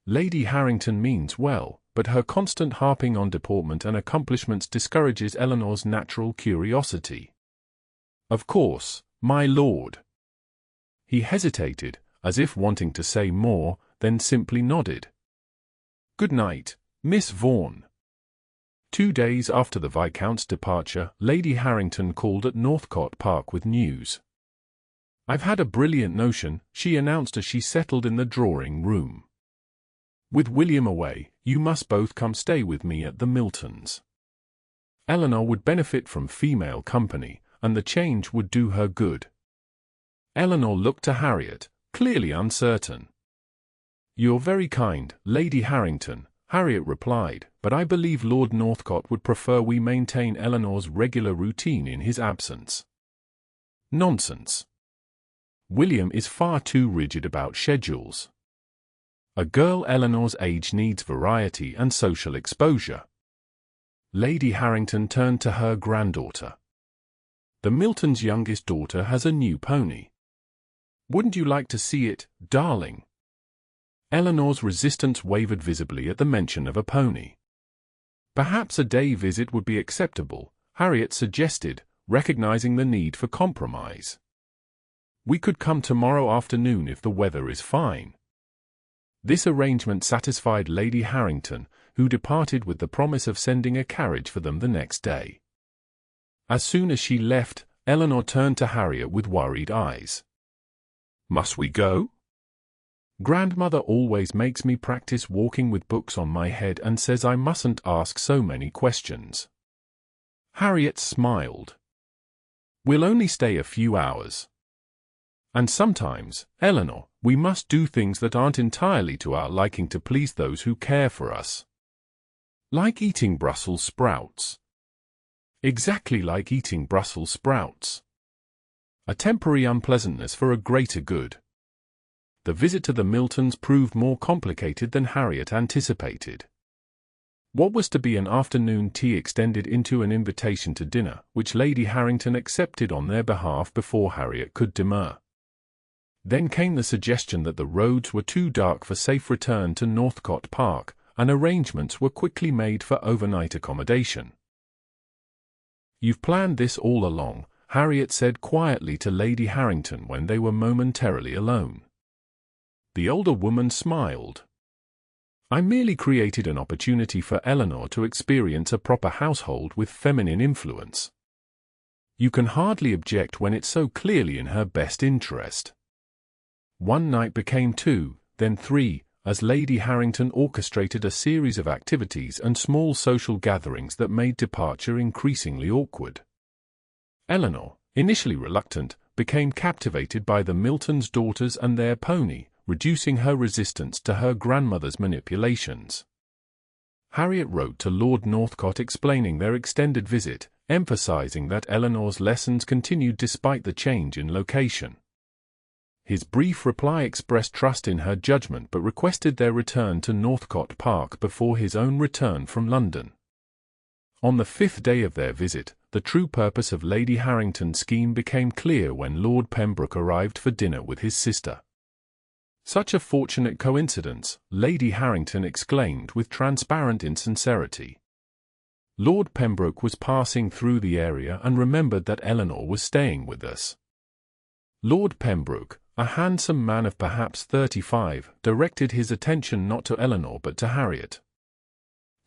Lady Harrington means well, but her constant harping on deportment and accomplishments discourages Eleanor's natural curiosity. Of course, my lord. He hesitated, as if wanting to say more, then simply nodded. Good night, Miss Vaughan. 2 days after the Viscount's departure, Lady Harrington called at Northcott Park with news. I've had a brilliant notion, she announced as she settled in the drawing-room. With William away, you must both come stay with me at the Miltons. Eleanor would benefit from female company, and the change would do her good. Eleanor looked to Harriet, clearly uncertain. You're very kind, Lady Harrington, Harriet replied, but I believe Lord Northcott would prefer we maintain Eleanor's regular routine in his absence. Nonsense. William is far too rigid about schedules. A girl Eleanor's age needs variety and social exposure. Lady Harrington turned to her granddaughter. The Miltons' youngest daughter has a new pony. Wouldn't you like to see it, darling? Eleanor's resistance wavered visibly at the mention of a pony. Perhaps a day visit would be acceptable, Harriet suggested, recognizing the need for compromise. We could come tomorrow afternoon if the weather is fine. This arrangement satisfied Lady Harrington, who departed with the promise of sending a carriage for them the next day. As soon as she left, Eleanor turned to Harriet with worried eyes. Must we go? Grandmother always makes me practice walking with books on my head and says I mustn't ask so many questions. Harriet smiled. We'll only stay a few hours. And sometimes, Eleanor, we must do things that aren't entirely to our liking to please those who care for us. Like eating Brussels sprouts. Exactly like eating Brussels sprouts. A temporary unpleasantness for a greater good. The visit to the Miltons proved more complicated than Harriet anticipated. What was to be an afternoon tea extended into an invitation to dinner, which Lady Harrington accepted on their behalf before Harriet could demur. Then came the suggestion that the roads were too dark for safe return to Northcott Park, and arrangements were quickly made for overnight accommodation. You've planned this all along, Harriet said quietly to Lady Harrington when they were momentarily alone. The older woman smiled. I merely created an opportunity for Eleanor to experience a proper household with feminine influence. You can hardly object when it's so clearly in her best interest. One night became 2, then 3, as Lady Harrington orchestrated a series of activities and small social gatherings that made departure increasingly awkward. Eleanor, initially reluctant, became captivated by the Miltons' daughters and their pony, reducing her resistance to her grandmother's manipulations. Harriet wrote to Lord Northcott explaining their extended visit, emphasizing that Eleanor's lessons continued despite the change in location. His brief reply expressed trust in her judgment but requested their return to Northcott Park before his own return from London. On the 5th day of their visit, the true purpose of Lady Harrington's scheme became clear when Lord Pembroke arrived for dinner with his sister. "Such a fortunate coincidence," Lady Harrington exclaimed with transparent insincerity. Lord Pembroke was passing through the area and remembered that Eleanor was staying with us. Lord Pembroke, a handsome man of perhaps 35, directed his attention not to Eleanor but to Harriet.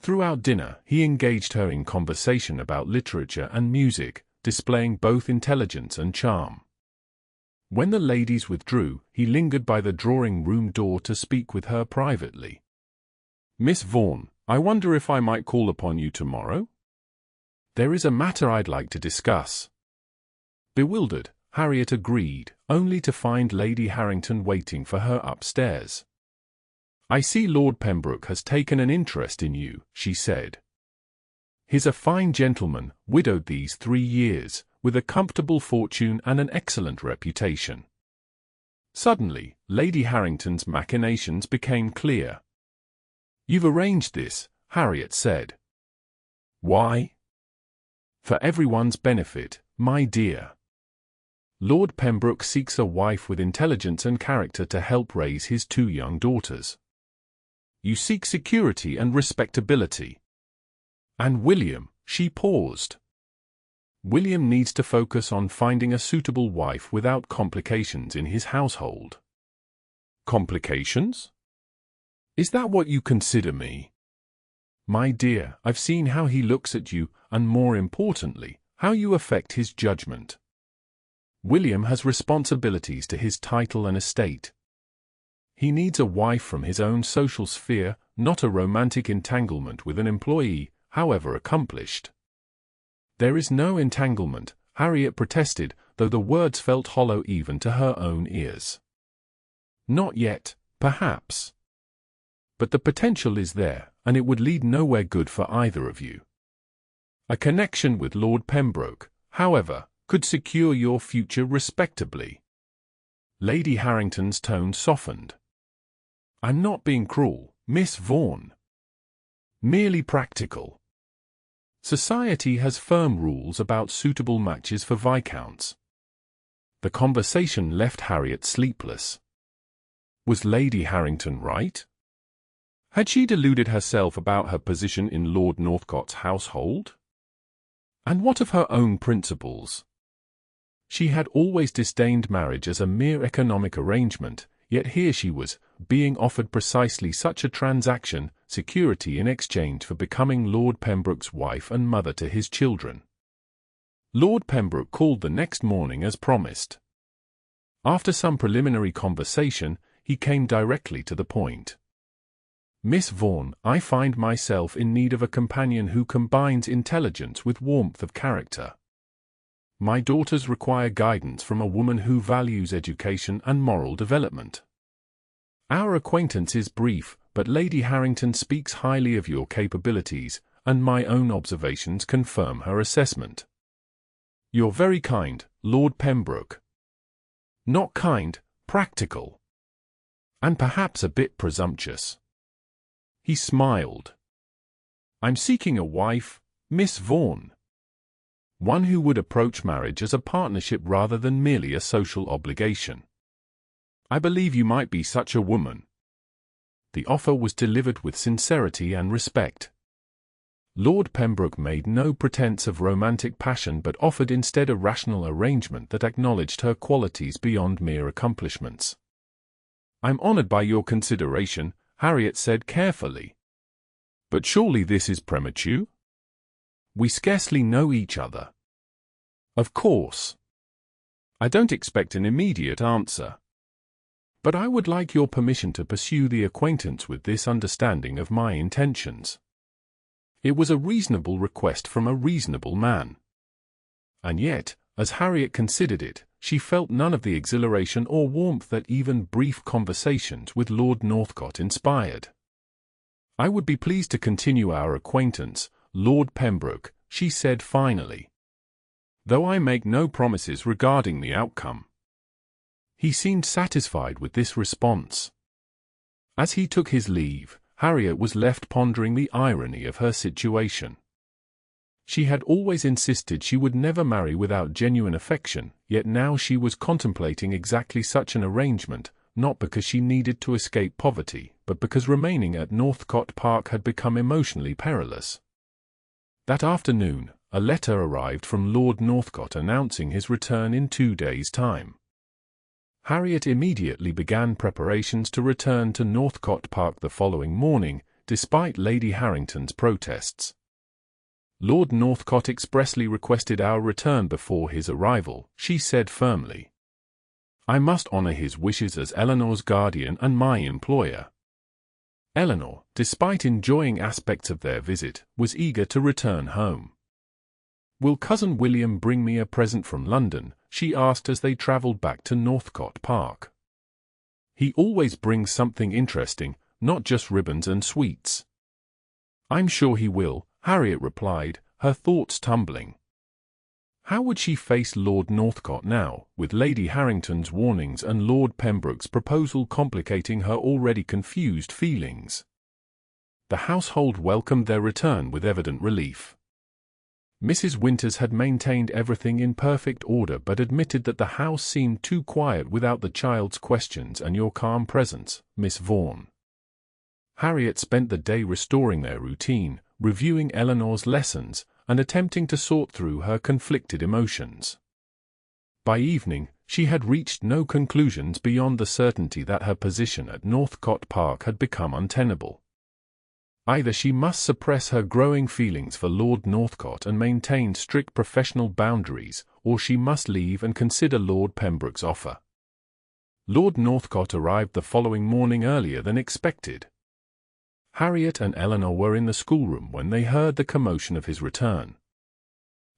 Throughout dinner, he engaged her in conversation about literature and music, displaying both intelligence and charm. When the ladies withdrew, he lingered by the drawing-room door to speak with her privately. "Miss Vaughan, I wonder if I might call upon you tomorrow? There is a matter I'd like to discuss." Bewildered, Harriet agreed, only to find Lady Harrington waiting for her upstairs. "I see Lord Pembroke has taken an interest in you," she said. "He's a fine gentleman, widowed these 3 years, with a comfortable fortune and an excellent reputation." Suddenly, Lady Harrington's machinations became clear. "You've arranged this," Harriet said. "Why?" "For everyone's benefit, my dear. Lord Pembroke seeks a wife with intelligence and character to help raise his 2 young daughters. You seek security and respectability. And William," she paused. "William needs to focus on finding a suitable wife without complications in his household." "Complications? Is that what you consider me?" "My dear, I've seen how he looks at you, and more importantly, how you affect his judgment. William has responsibilities to his title and estate. He needs a wife from his own social sphere, not a romantic entanglement with an employee, however accomplished." "There is no entanglement," Harriet protested, though the words felt hollow even to her own ears. "Not yet, perhaps. But the potential is there, and it would lead nowhere good for either of you. A connection with Lord Pembroke, however, could secure your future respectably." Lady Harrington's tone softened. "I'm not being cruel, Miss Vaughan. Merely practical. Society has firm rules about suitable matches for viscounts." The conversation left Harriet sleepless. Was Lady Harrington right? Had she deluded herself about her position in Lord Northcott's household? And what of her own principles? She had always disdained marriage as a mere economic arrangement, yet here she was, being offered precisely such a transaction, security in exchange for becoming Lord Pembroke's wife and mother to his children. Lord Pembroke called the next morning as promised. After some preliminary conversation, he came directly to the point. "Miss Vaughan, I find myself in need of a companion who combines intelligence with warmth of character. My daughters require guidance from a woman who values education and moral development. Our acquaintance is brief, but Lady Harrington speaks highly of your capabilities, and my own observations confirm her assessment. You're very kind, Lord Pembroke. Not kind, practical. And perhaps a bit presumptuous." He smiled. "I'm seeking a wife, Miss Vaughan. One who would approach marriage as a partnership rather than merely a social obligation. I believe you might be such a woman." The offer was delivered with sincerity and respect. Lord Pembroke made no pretense of romantic passion but offered instead a rational arrangement that acknowledged her qualities beyond mere accomplishments. "I'm honored by your consideration, Harriet said carefully. But surely this is premature? We scarcely know each other. Of course. I don't expect an immediate answer. But I would like your permission to pursue the acquaintance with this understanding of my intentions. It was a reasonable request from a reasonable man. And yet, as Harriet considered it, she felt none of the exhilaration or warmth that even brief conversations with Lord Northcott inspired. I would be pleased to continue our acquaintance, Lord Pembroke, she said finally. Though I make no promises regarding the outcome. He seemed satisfied with this response. As he took his leave, Harriet was left pondering the irony of her situation. She had always insisted she would never marry without genuine affection, yet now she was contemplating exactly such an arrangement, not because she needed to escape poverty, but because remaining at Northcott Park had become emotionally perilous. That afternoon, a letter arrived from Lord Northcott announcing his return in 2 days' time. Harriet immediately began preparations to return to Northcott Park the following morning, despite Lady Harrington's protests. Lord Northcott expressly requested our return before his arrival, she said firmly. I must honor his wishes as Eleanor's guardian and my employer. Eleanor, despite enjoying aspects of their visit, was eager to return home. Will Cousin William bring me a present from London? She asked as they travelled back to Northcott Park. He always brings something interesting, not just ribbons and sweets. I'm sure he will, Harriet replied, her thoughts tumbling. How would she face Lord Northcott now, with Lady Harrington's warnings and Lord Pembroke's proposal complicating her already confused feelings? The household welcomed their return with evident relief. Mrs. Winters had maintained everything in perfect order but admitted that the house seemed too quiet without the child's questions and your calm presence, Miss Vaughan. Harriet spent the day restoring their routine, reviewing Eleanor's lessons, and attempting to sort through her conflicted emotions. By evening, she had reached no conclusions beyond the certainty that her position at Northcott Park had become untenable. Either she must suppress her growing feelings for Lord Northcott and maintain strict professional boundaries, or she must leave and consider Lord Pembroke's offer. Lord Northcott arrived the following morning earlier than expected. Harriet and Eleanor were in the schoolroom when they heard the commotion of his return.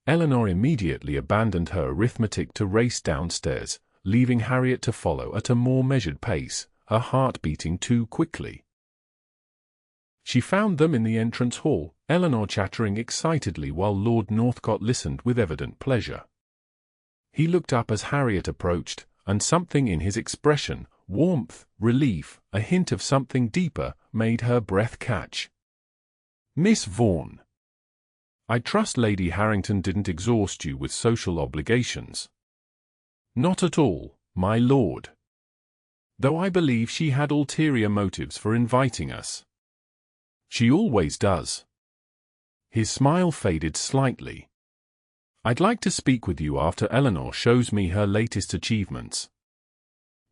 Eleanor immediately abandoned her arithmetic to race downstairs, leaving Harriet to follow at a more measured pace, her heart beating too quickly. She found them in the entrance hall, Eleanor chattering excitedly while Lord Northcott listened with evident pleasure. He looked up as Harriet approached, and something in his expression, warmth, relief, a hint of something deeper, made her breath catch. Miss Vaughan. I trust Lady Harrington didn't exhaust you with social obligations. Not at all, my lord. Though I believe she had ulterior motives for inviting us. She always does. His smile faded slightly. I'd like to speak with you after Eleanor shows me her latest achievements.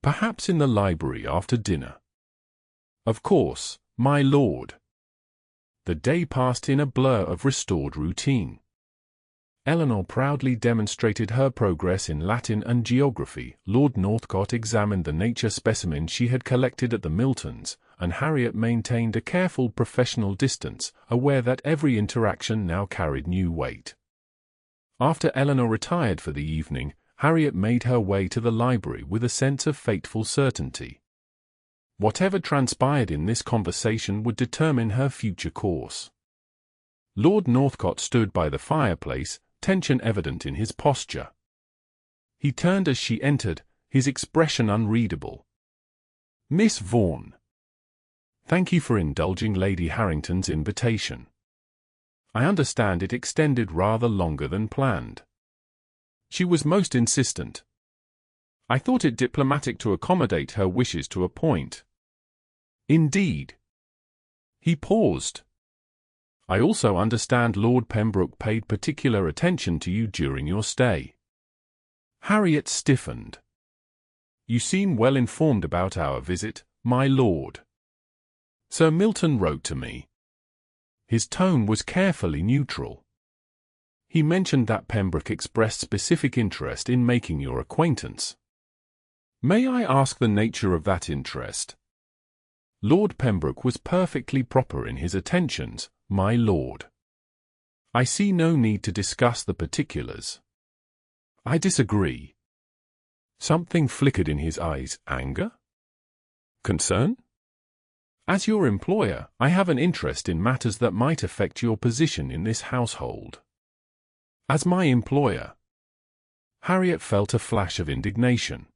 Perhaps in the library after dinner. Of course, my lord. The day passed in a blur of restored routine. Eleanor proudly demonstrated her progress in Latin and geography. Lord Northcott examined the nature specimens she had collected at the Miltons, and Harriet maintained a careful professional distance, aware that every interaction now carried new weight. After Eleanor retired for the evening, Harriet made her way to the library with a sense of fateful certainty. Whatever transpired in this conversation would determine her future course. Lord Northcott stood by the fireplace, tension evident in his posture. He turned as she entered, his expression unreadable. Miss Vaughan. Thank you for indulging Lady Harrington's invitation. I understand it extended rather longer than planned. She was most insistent. I thought it diplomatic to accommodate her wishes to a point. Indeed. He paused. I also understand Lord Pembroke paid particular attention to you during your stay. Harriet stiffened. You seem well informed about our visit, my lord. Sir Milton wrote to me. His tone was carefully neutral. He mentioned that Pembroke expressed specific interest in making your acquaintance. May I ask the nature of that interest? Lord Pembroke was perfectly proper in his attentions, my lord. I see no need to discuss the particulars. I disagree. Something flickered in his eyes. Anger? Concern? As your employer, I have an interest in matters that might affect your position in this household. As my employer. Harriet felt a flash of indignation.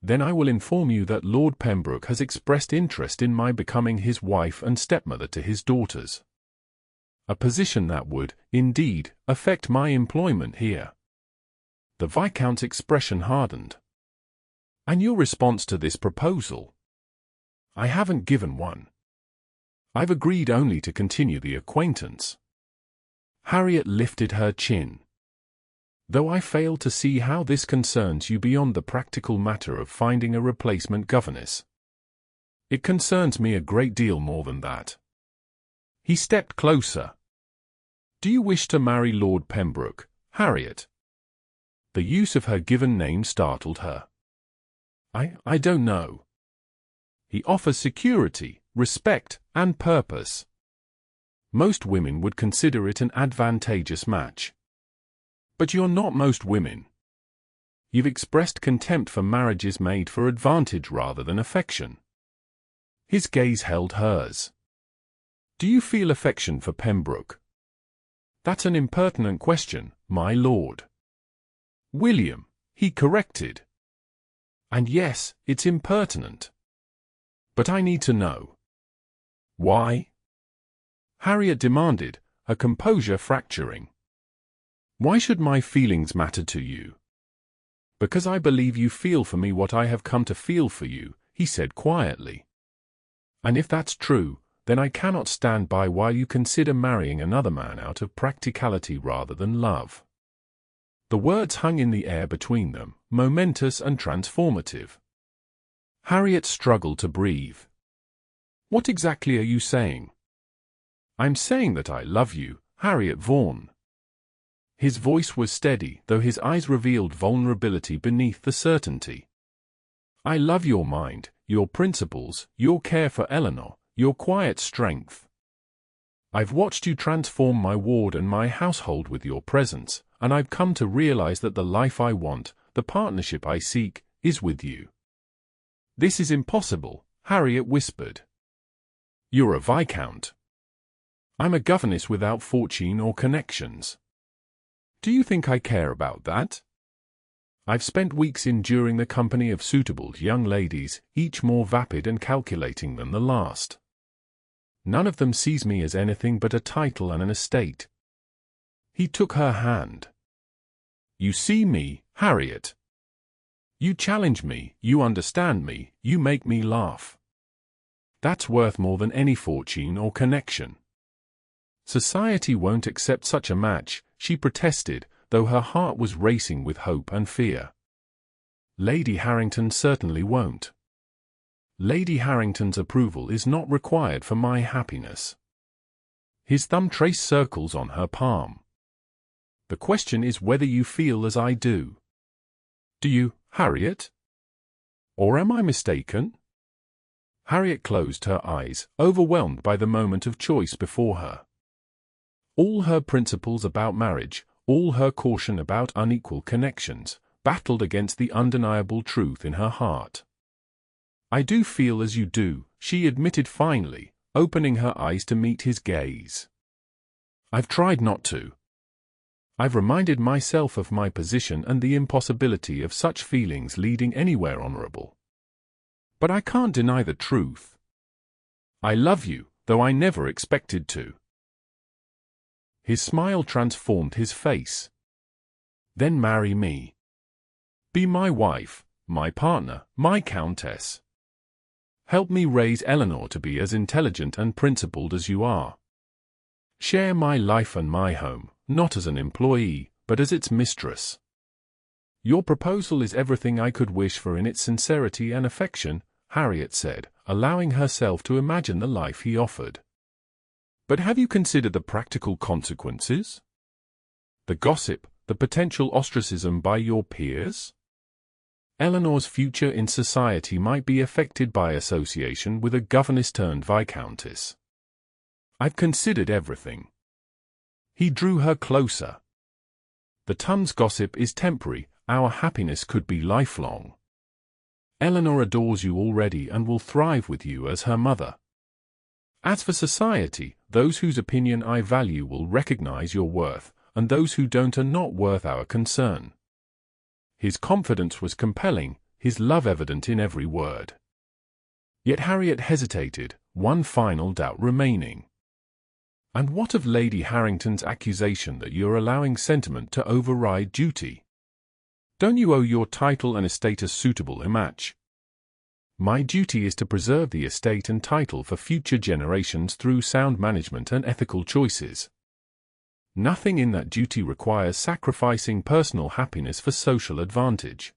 Then I will inform you that Lord Pembroke has expressed interest in my becoming his wife and stepmother to his daughters. A position that would, indeed, affect my employment here. The Viscount's expression hardened. And your response to this proposal? I haven't given one. I've agreed only to continue the acquaintance. Harriet lifted her chin. Though I fail to see how this concerns you beyond the practical matter of finding a replacement governess. It concerns me a great deal more than that. He stepped closer. Do you wish to marry Lord Pembroke, Harriet? The use of her given name startled her. I don't know. He offers security, respect, and purpose. Most women would consider it an advantageous match. But you're not most women. You've expressed contempt for marriages made for advantage rather than affection. His gaze held hers. Do you feel affection for Pembroke? That's an impertinent question, my lord. William, he corrected. And yes, it's impertinent. But I need to know. Why? Harriet demanded, her composure fracturing. Why should my feelings matter to you? Because I believe you feel for me what I have come to feel for you, he said quietly. And if that's true, then I cannot stand by while you consider marrying another man out of practicality rather than love. The words hung in the air between them, momentous and transformative. Harriet struggled to breathe. What exactly are you saying? I'm saying that I love you, Harriet Vaughan. His voice was steady, though his eyes revealed vulnerability beneath the certainty. I love your mind, your principles, your care for Eleanor, your quiet strength. I've watched you transform my ward and my household with your presence, and I've come to realize that the life I want, the partnership I seek, is with you. This is impossible, Harriet whispered. You're a viscount. I'm a governess without fortune or connections. Do you think I care about that? I've spent weeks enduring the company of suitable young ladies, each more vapid and calculating than the last. None of them sees me as anything but a title and an estate. He took her hand. You see me, Harriet. You challenge me, you understand me, you make me laugh. That's worth more than any fortune or connection. Society won't accept such a match, she protested, though her heart was racing with hope and fear. Lady Harrington certainly won't. Lady Harrington's approval is not required for my happiness. His thumb traced circles on her palm. The question is whether you feel as I do. Do you, Harriet? Or am I mistaken? Harriet closed her eyes, overwhelmed by the moment of choice before her. All her principles about marriage, all her caution about unequal connections, battled against the undeniable truth in her heart. I do feel as you do, she admitted finally, opening her eyes to meet his gaze. I've tried not to. I've reminded myself of my position and the impossibility of such feelings leading anywhere honorable. But I can't deny the truth. I love you, though I never expected to. His smile transformed his face. Then marry me. Be my wife, my partner, my countess. Help me raise Eleanor to be as intelligent and principled as you are. Share my life and my home, not as an employee, but as its mistress. Your proposal is everything I could wish for in its sincerity and affection, Harriet said, allowing herself to imagine the life he offered. But have you considered the practical consequences? The gossip, the potential ostracism by your peers? Eleanor's future in society might be affected by association with a governess turned viscountess. I've considered everything. He drew her closer. The tongue's gossip is temporary, our happiness could be lifelong. Eleanor adores you already and will thrive with you as her mother. As for society, those whose opinion I value will recognize your worth, and those who don't are not worth our concern. His confidence was compelling, his love evident in every word. Yet Harriet hesitated, one final doubt remaining. And what of Lady Harrington's accusation that you're allowing sentiment to override duty? Don't you owe your title and estate a suitable match? My duty is to preserve the estate and title for future generations through sound management and ethical choices. Nothing in that duty requires sacrificing personal happiness for social advantage.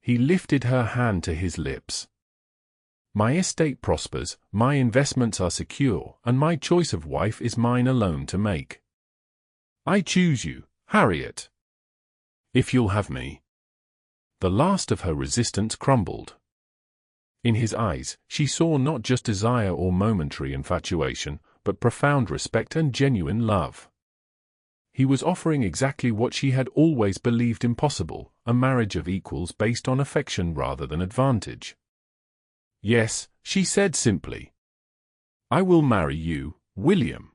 He lifted her hand to his lips. My estate prospers, my investments are secure, and my choice of wife is mine alone to make. I choose you, Harriet. If you'll have me. The last of her resistance crumbled. In his eyes, she saw not just desire or momentary infatuation, but profound respect and genuine love. He was offering exactly what she had always believed impossible, a marriage of equals based on affection rather than advantage. Yes, she said simply. I will marry you, William.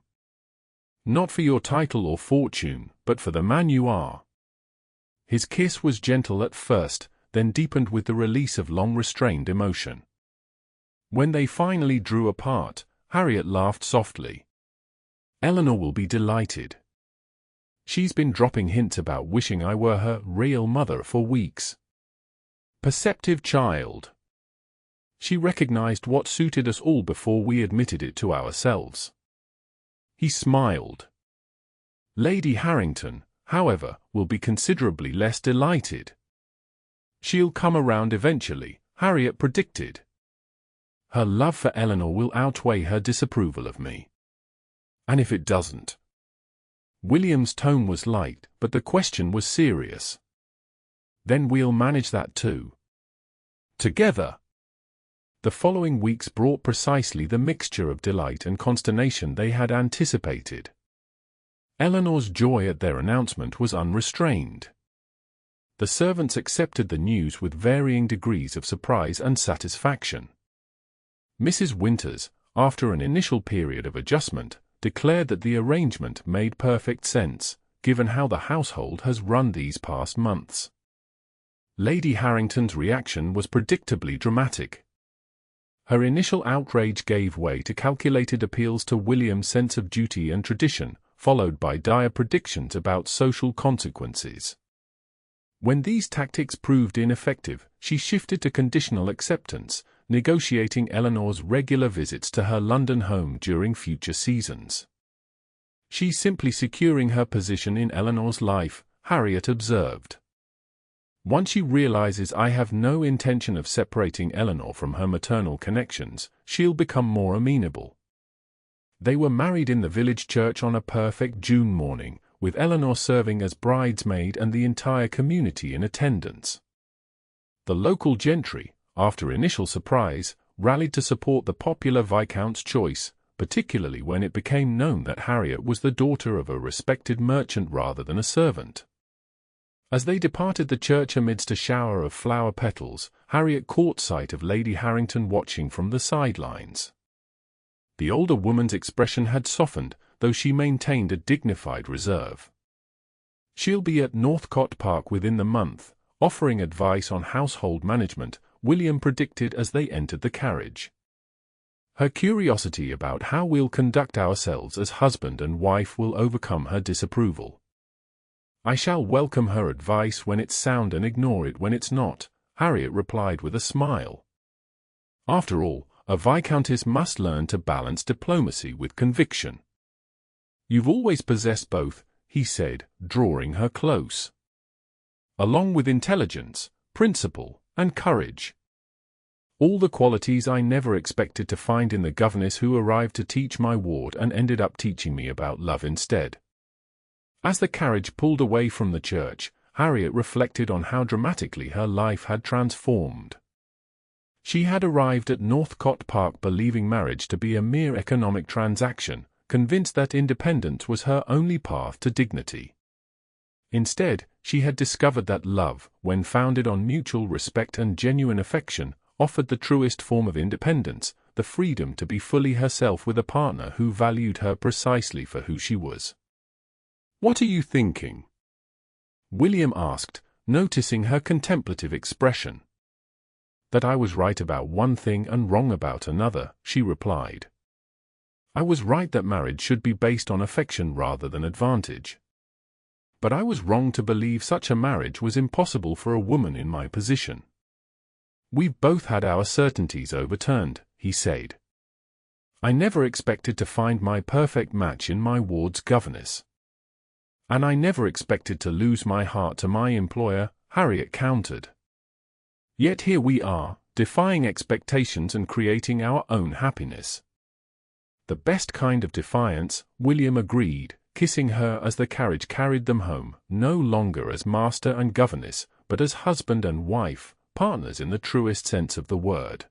Not for your title or fortune, but for the man you are. His kiss was gentle at first, then deepened with the release of long-restrained emotion. When they finally drew apart, Harriet laughed softly. Eleanor will be delighted. She's been dropping hints about wishing I were her real mother for weeks. Perceptive child. She recognized what suited us all before we admitted it to ourselves. He smiled. Lady Harrington, however, will be considerably less delighted. She'll come around eventually, Harriet predicted. Her love for Eleanor will outweigh her disapproval of me. And if it doesn't? William's tone was light, but the question was serious. Then we'll manage that too. Together. The following weeks brought precisely the mixture of delight and consternation they had anticipated. Eleanor's joy at their announcement was unrestrained. The servants accepted the news with varying degrees of surprise and satisfaction. Mrs. Winters, after an initial period of adjustment, declared that the arrangement made perfect sense, given how the household has run these past months. Lady Harrington's reaction was predictably dramatic. Her initial outrage gave way to calculated appeals to William's sense of duty and tradition, followed by dire predictions about social consequences. When these tactics proved ineffective, she shifted to conditional acceptance, negotiating Eleanor's regular visits to her London home during future seasons. She's simply securing her position in Eleanor's life, Harriet observed. Once she realizes I have no intention of separating Eleanor from her maternal connections, she'll become more amenable. They were married in the village church on a perfect June morning, with Eleanor serving as bridesmaid and the entire community in attendance. The local gentry, after initial surprise, rallied to support the popular Viscount's choice, particularly when it became known that Harriet was the daughter of a respected merchant rather than a servant. As they departed the church amidst a shower of flower petals, Harriet caught sight of Lady Harrington watching from the sidelines. The older woman's expression had softened, though she maintained a dignified reserve. She'll be at Northcott Park within the month, offering advice on household management, William predicted as they entered the carriage. Her curiosity about how we'll conduct ourselves as husband and wife will overcome her disapproval. I shall welcome her advice when it's sound and ignore it when it's not, Harriet replied with a smile. After all, a viscountess must learn to balance diplomacy with conviction. You've always possessed both, he said, drawing her close. Along with intelligence, principle, and courage. All the qualities I never expected to find in the governess who arrived to teach my ward and ended up teaching me about love instead. As the carriage pulled away from the church, Harriet reflected on how dramatically her life had transformed. She had arrived at Northcott Park believing marriage to be a mere economic transaction, convinced that independence was her only path to dignity. Instead, she had discovered that love, when founded on mutual respect and genuine affection, offered the truest form of independence, the freedom to be fully herself with a partner who valued her precisely for who she was. "What are you thinking?" William asked, noticing her contemplative expression. "That I was right about one thing and wrong about another," she replied. "I was right that marriage should be based on affection rather than advantage. But I was wrong to believe such a marriage was impossible for a woman in my position." "We've both had our certainties overturned," he said. "I never expected to find my perfect match in my ward's governess. And I never expected to lose my heart to my employer," Harriet countered. "Yet here we are, defying expectations and creating our own happiness." "The best kind of defiance," William agreed, kissing her as the carriage carried them home, no longer as master and governess, but as husband and wife, partners in the truest sense of the word.